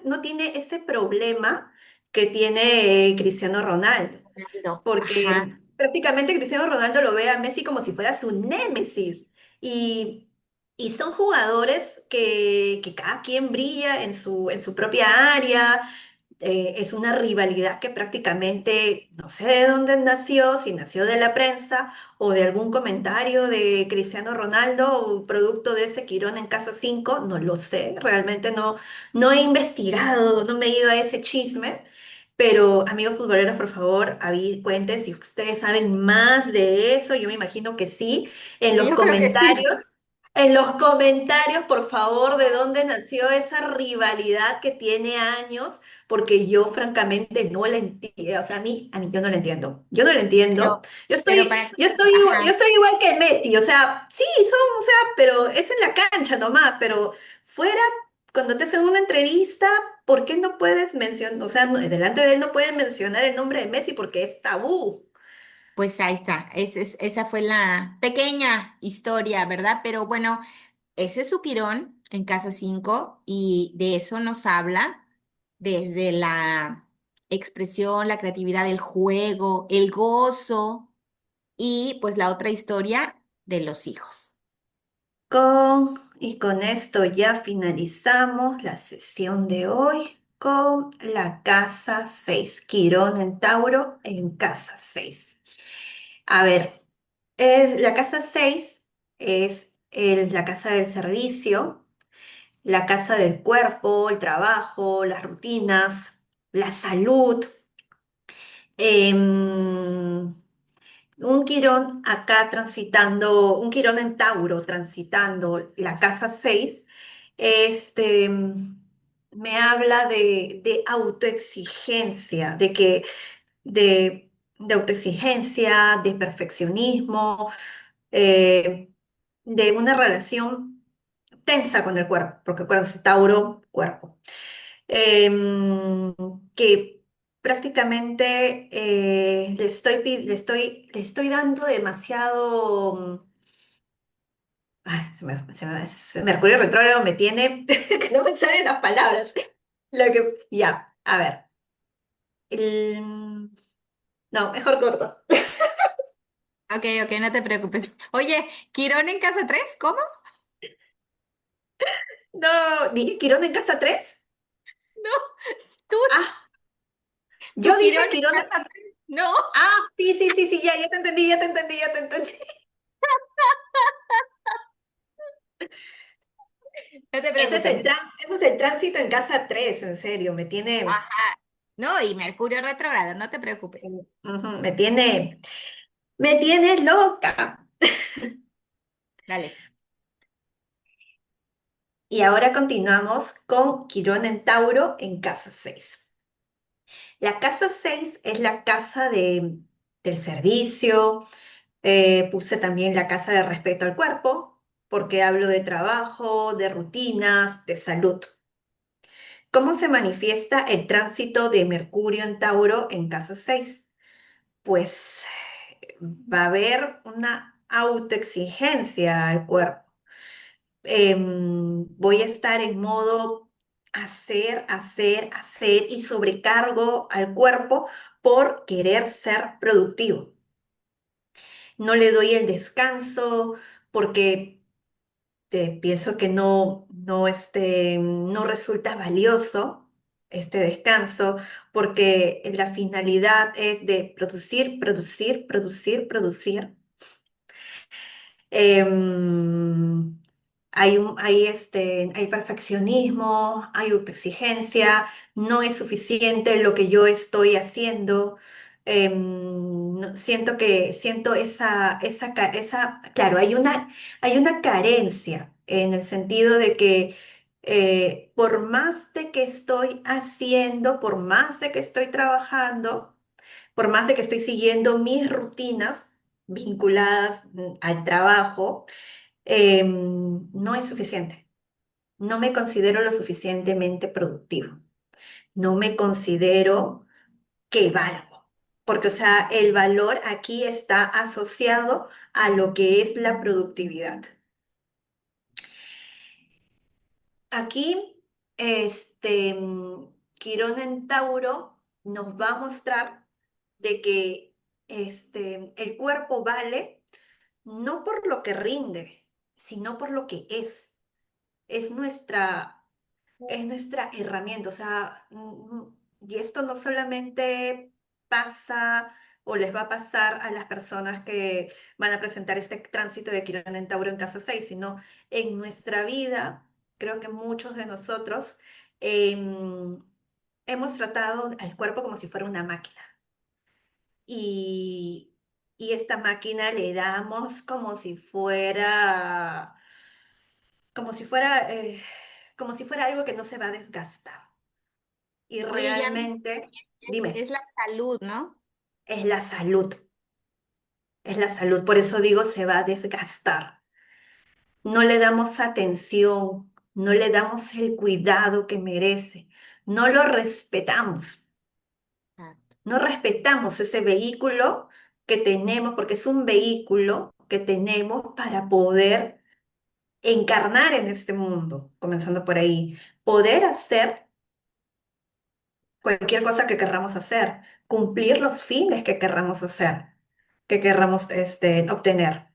[SPEAKER 3] no tiene ese problema que tiene Cristiano Ronaldo,
[SPEAKER 2] Ronaldo.
[SPEAKER 3] porque
[SPEAKER 2] Ajá.
[SPEAKER 3] prácticamente Cristiano Ronaldo lo ve a Messi como si fuera su némesis. Y, y son jugadores que cada quien brilla en su propia área, es una rivalidad que prácticamente no sé de dónde nació, si nació de la prensa o de algún comentario de Cristiano Ronaldo o producto de ese Quirón en Casa 5, no lo sé, realmente no he investigado, no me he ido a ese chisme, pero amigos futboleros, por favor, cuenten si ustedes saben más de eso, yo me imagino que sí, en los
[SPEAKER 2] Yo creo que sí.
[SPEAKER 3] comentarios. En los comentarios, por favor, de dónde nació esa rivalidad que tiene años, porque yo francamente no la entiendo, o sea, a mí yo no la entiendo. Yo no la entiendo.
[SPEAKER 2] Pero, pero para que,
[SPEAKER 3] Yo
[SPEAKER 2] ajá,
[SPEAKER 3] estoy igual que Messi, o sea, sí, son, o sea, pero es en la cancha nomás, pero fuera, cuando te hacen una entrevista, ¿por qué no puedes mencionar, o sea, delante de él no pueden mencionar el nombre de Messi porque es tabú?
[SPEAKER 2] pues ahí está. Esa fue la pequeña historia, ¿verdad? Pero bueno, ese es su Quirón en Casa 5 y de eso nos habla desde la expresión, la creatividad del juego, el gozo y pues la otra historia de los hijos.
[SPEAKER 3] Y con esto ya finalizamos la sesión de hoy con la casa 6 Quirón en Tauro en casa 6. A ver, la casa 6 es la casa del servicio, la casa del cuerpo, el trabajo, las rutinas, la salud. Em, un Quirón acá transitando, un Quirón en Tauro transitando la casa 6, este, me habla de autoexigencia, de autoexigencia, de perfeccionismo, eh, de una relación tensa con el cuerpo, porque cuando es Tauro, cuerpo que prácticamente le estoy dando demasiado. Ay, Mercurio retrógrado me tiene que no me salen las palabras. Ya, a ver. el- no, mejor corto.
[SPEAKER 2] Ok, ok, no te preocupes. Oye, ¿Quirón en Casa 3? ¿Cómo?
[SPEAKER 3] No, dije Quirón en casa 3.
[SPEAKER 2] No, tú,
[SPEAKER 3] Ah,
[SPEAKER 2] tu
[SPEAKER 3] yo
[SPEAKER 2] Quirón
[SPEAKER 3] dije
[SPEAKER 2] en
[SPEAKER 3] Quirón.
[SPEAKER 2] Casa 3. No,
[SPEAKER 3] Ah, sí, sí, sí, sí, ya te entendí, ya te entendí, ya te entendí.
[SPEAKER 2] no te
[SPEAKER 3] Ese es
[SPEAKER 2] preocupes.
[SPEAKER 3] ese es el tránsito en casa 3, en serio, me tiene.
[SPEAKER 2] Ajá. No, y Mercurio retrógrado, no te preocupes.
[SPEAKER 3] Ujú, me tiene loca.
[SPEAKER 2] Dale.
[SPEAKER 3] Y ahora continuamos con Quirón en Tauro en casa 6. La casa 6 es la casa del servicio. Puse también la casa de respeto al cuerpo, porque hablo de trabajo, de rutinas, de salud. ¿Cómo se manifiesta el tránsito de Mercurio en Tauro en casa 6? Pues va a haber una autoexigencia al cuerpo. Voy a estar en modo hacer y sobrecargo al cuerpo por querer ser productivo. No le doy el descanso porque pienso que no resulta valioso este descanso porque la finalidad es de producir, producir, producir, producir. Em, hay perfeccionismo, hay autoexigencia, no es suficiente lo que yo estoy haciendo. Siento claro, hay una carencia en el sentido de que por más de que estoy haciendo, por más de que estoy trabajando, por más de que estoy siguiendo mis rutinas vinculadas al trabajo, no es suficiente. No me considero lo suficientemente productivo. No me considero que valgo. Porque, o sea, el valor aquí está asociado a lo que es la productividad. Aquí, Quirón en Tauro nos va a mostrar de que el cuerpo vale no por lo que rinde, sino por lo que es. Es nuestra, es nuestra herramienta. O sea, y esto no solamente pasa o les va a pasar a las personas que van a presentar este tránsito de Quirón en Tauro en casa 6, sino en nuestra vida, creo que muchos de nosotros em, hemos tratado al cuerpo como si fuera una máquina. Y, y esta máquina le damos como si fuera, como si fuera algo que no se va a desgastar. Y
[SPEAKER 2] Oye, ya
[SPEAKER 3] realmente,
[SPEAKER 2] es
[SPEAKER 3] dime,
[SPEAKER 2] la salud, ¿no?
[SPEAKER 3] es la salud, es la salud. Por eso digo, se va a desgastar. No le damos atención, no le damos el cuidado que merece, no lo respetamos,
[SPEAKER 2] Exacto.
[SPEAKER 3] no respetamos ese vehículo que tenemos, porque es un vehículo que tenemos para poder encarnar en este mundo, comenzando por ahí, poder hacer cualquier cosa que querramos hacer, cumplir los fines que querramos hacer, que querramos obtener.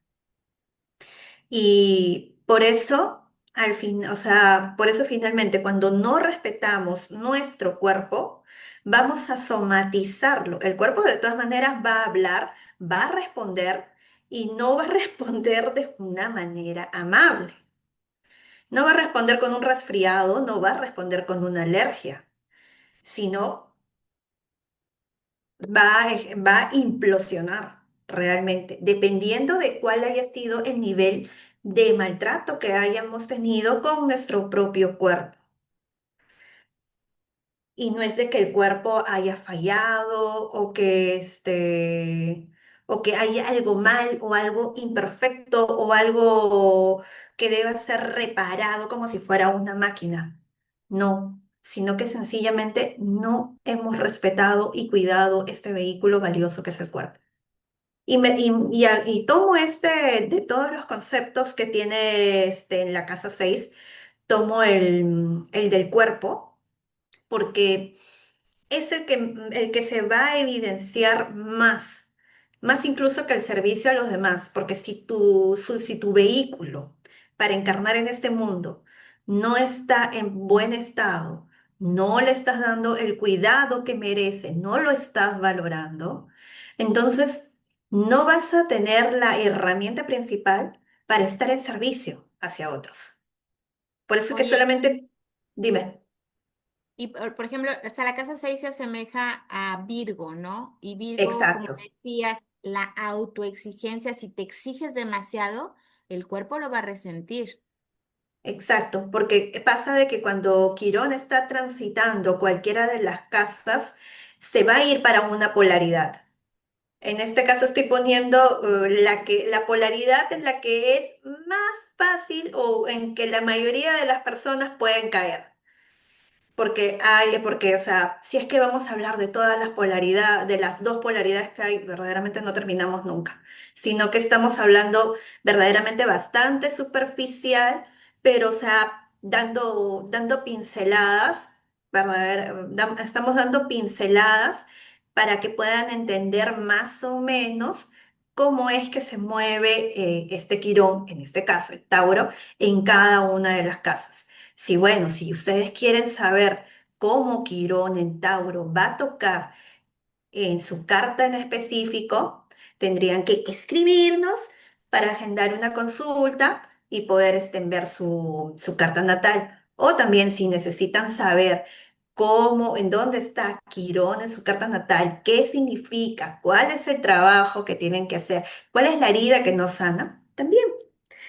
[SPEAKER 3] Y por eso, al fin, o sea, por eso finalmente, cuando no respetamos nuestro cuerpo, vamos a somatizarlo. El cuerpo de todas maneras va a hablar, va a responder y no va a responder de una manera amable. No va a responder con un resfriado, no va a responder con una alergia, sino va a implosionar realmente, dependiendo de cuál haya sido el nivel de maltrato que hayamos tenido con nuestro propio cuerpo. Y no es de que el cuerpo haya fallado o que haya algo mal o algo imperfecto o algo que deba ser reparado como si fuera una máquina. No, sino que sencillamente no hemos respetado y cuidado este vehículo valioso que es el cuerpo. Y tomo de todos los conceptos que tiene en la casa 6 tomo el del cuerpo porque es el que se va a evidenciar más, más incluso que el servicio a los demás, porque si tu vehículo para encarnar en este mundo no está en buen estado, no le estás dando el cuidado que merece, no lo estás valorando, entonces no vas a tener la herramienta principal para estar en servicio hacia otros. Por eso que
[SPEAKER 2] Oye,
[SPEAKER 3] solamente, dime,
[SPEAKER 2] y por ejemplo, o sea, la casa 6 se asemeja a Virgo, ¿no? Y Virgo, como
[SPEAKER 3] exacto.
[SPEAKER 2] decías, la autoexigencia, si te exiges demasiado, el cuerpo lo va a resentir.
[SPEAKER 3] Exacto, porque pasa de que cuando Quirón está transitando cualquiera de las casas, se va a ir para una polaridad. En este caso estoy poniendo la polaridad en la que es más fácil o en que la mayoría de las personas pueden caer. Porque, o sea, si es que vamos a hablar de todas las polaridades, de las dos polaridades que hay, verdaderamente no terminamos nunca, sino que estamos hablando verdaderamente bastante superficial, pero, o sea, dando pinceladas, estamos dando pinceladas para que puedan entender más o menos cómo es que se mueve este Quirón, en este caso, el Tauro, en cada una de las casas. Sí, bueno, si ustedes quieren saber cómo Quirón en Tauro va a tocar en su carta en específico, tendrían que escribirnos para agendar una consulta y poder ver su carta natal. O también si necesitan saber cómo, en dónde está Quirón en su carta natal, qué significa, cuál es el trabajo que tienen que hacer, cuál es la herida que no sana, también.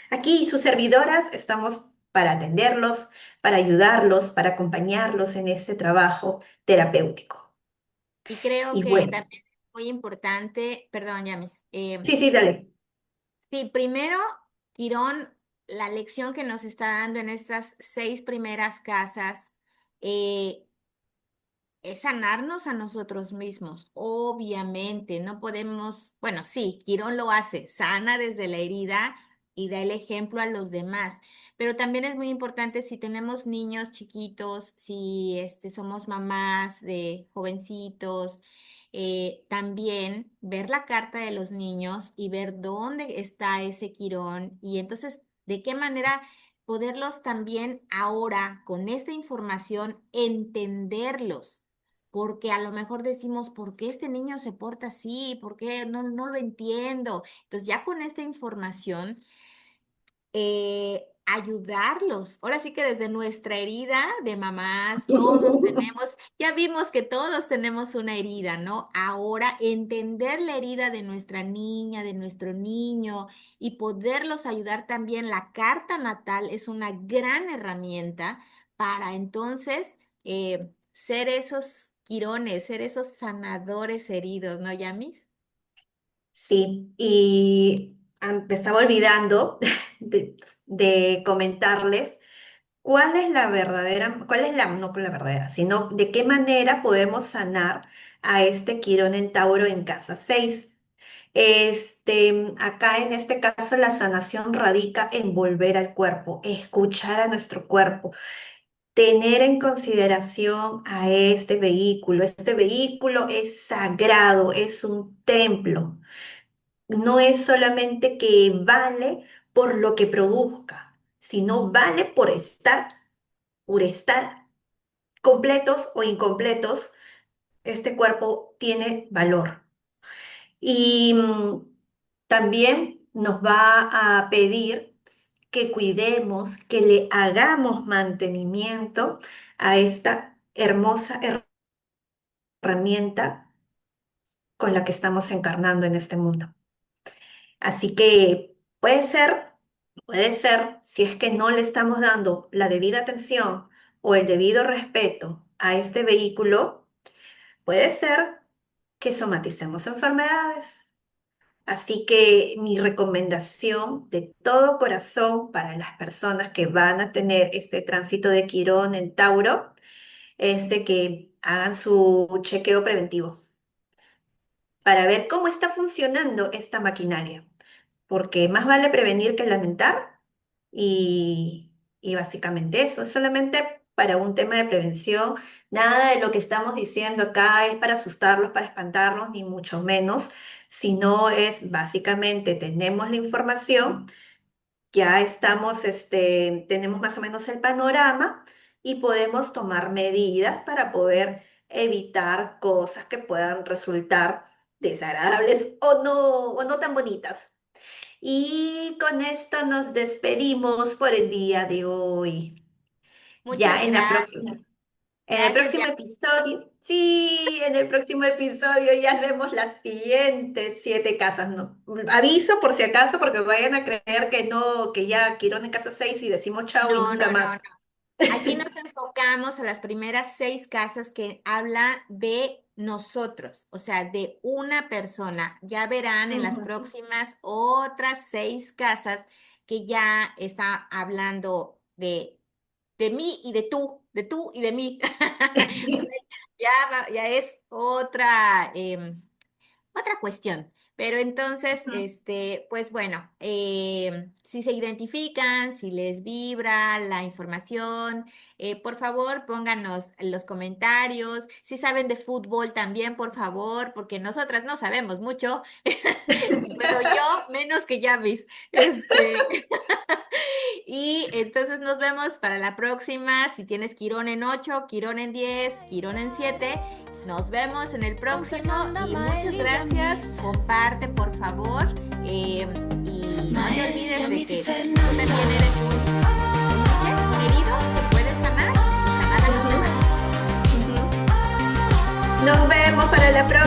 [SPEAKER 3] Aquí sus servidoras estamos para atenderlos, para ayudarlos, para acompañarlos en este trabajo terapéutico.
[SPEAKER 2] Y creo
[SPEAKER 3] Y
[SPEAKER 2] que
[SPEAKER 3] bueno,
[SPEAKER 2] también es muy importante, perdón, Yamis,
[SPEAKER 3] sí, sí, dale.
[SPEAKER 2] sí, primero, Quirón, la lección que nos está dando en estas 6 primeras casas, eh, es sanarnos a nosotros mismos. Obviamente, no podemos, bueno, sí, Quirón lo hace, sana desde la herida y da el ejemplo a los demás, pero también es muy importante si tenemos niños chiquitos, si somos mamás de jovencitos, también ver la carta de los niños y ver dónde está ese Quirón y entonces de qué manera poderlos también ahora con esta información entenderlos porque a lo mejor decimos, ¿por qué este niño se porta así? ¿Por qué no lo entiendo? Entonces, ya con esta información, ayudarlos. Ahora sí que desde nuestra herida de mamás, todos tenemos, ya vimos que todos tenemos una herida, ¿no? Ahora entender la herida de nuestra niña, de nuestro niño y poderlos ayudar también. La carta natal es una gran herramienta para entonces ser esos quirones, ser esos sanadores heridos, ¿no, Yamis?
[SPEAKER 3] Sí, y me estaba olvidando de comentarles cuál es la verdadera, cuál es la, no la verdadera, sino de qué manera podemos sanar a este Quirón en Tauro en casa 6. Acá en este caso la sanación radica en volver al cuerpo, escuchar a nuestro cuerpo, tener en consideración a este vehículo. Este vehículo es sagrado, es un templo. No es solamente que vale por lo que produzca, sino vale por estar completos o incompletos. Este cuerpo tiene valor. Y también nos va a pedir que cuidemos, que le hagamos mantenimiento a esta hermosa herramienta con la que estamos encarnando en este mundo. Así que puede ser, si es que no le estamos dando la debida atención o el debido respeto a este vehículo, puede ser que somaticemos enfermedades. Así que mi recomendación de todo corazón para las personas que van a tener este tránsito de Quirón en Tauro es de que hagan su chequeo preventivo para ver cómo está funcionando esta maquinaria, porque más vale prevenir que lamentar y básicamente eso, es solamente para un tema de prevención. Nada de lo que estamos diciendo acá es para asustarlos, para espantarlos, ni mucho menos, sino es básicamente tenemos la información, ya estamos, tenemos más o menos el panorama y podemos tomar medidas para poder evitar cosas que puedan resultar desagradables o no tan bonitas. Y con esto nos despedimos por el día de hoy. Ya
[SPEAKER 2] Muchas
[SPEAKER 3] en la
[SPEAKER 2] gracias.
[SPEAKER 3] próxima, en el
[SPEAKER 2] Gracias,
[SPEAKER 3] próximo episodio, sí, en el próximo episodio ya vemos las siguientes 7 casas, ¿no? Aviso por si acaso, porque vayan a creer que no, que ya Quirón en casa 6 y decimos chao y
[SPEAKER 2] No,
[SPEAKER 3] nunca
[SPEAKER 2] no, no,
[SPEAKER 3] más.
[SPEAKER 2] no. Aquí nos enfocamos a las primeras 6 casas que habla de nosotros, o sea, de una persona. Ya verán en las
[SPEAKER 3] Ujú.
[SPEAKER 2] próximas otras 6 casas que ya está hablando de mí y de tú y de mí. O sea, ya es otra cuestión. Pero entonces, pues bueno, si se identifican, si les vibra la información, por favor pónganos en los comentarios. Si saben de fútbol también, por favor, porque nosotras no sabemos mucho. Bueno, yo menos que Yavis. Y entonces nos vemos para la próxima. Si tienes Quirón en 8, Quirón en 10, Quirón en 7, nos vemos en el
[SPEAKER 1] Con
[SPEAKER 2] próximo
[SPEAKER 1] Fernanda,
[SPEAKER 2] y muchas
[SPEAKER 1] Mael y
[SPEAKER 2] gracias.
[SPEAKER 1] Yamis.
[SPEAKER 2] Comparte, por favor. Y Y no te olvides de que tú también eres un herido que puedes sanar y sanar a los demás.
[SPEAKER 3] Nos vemos para la próxima.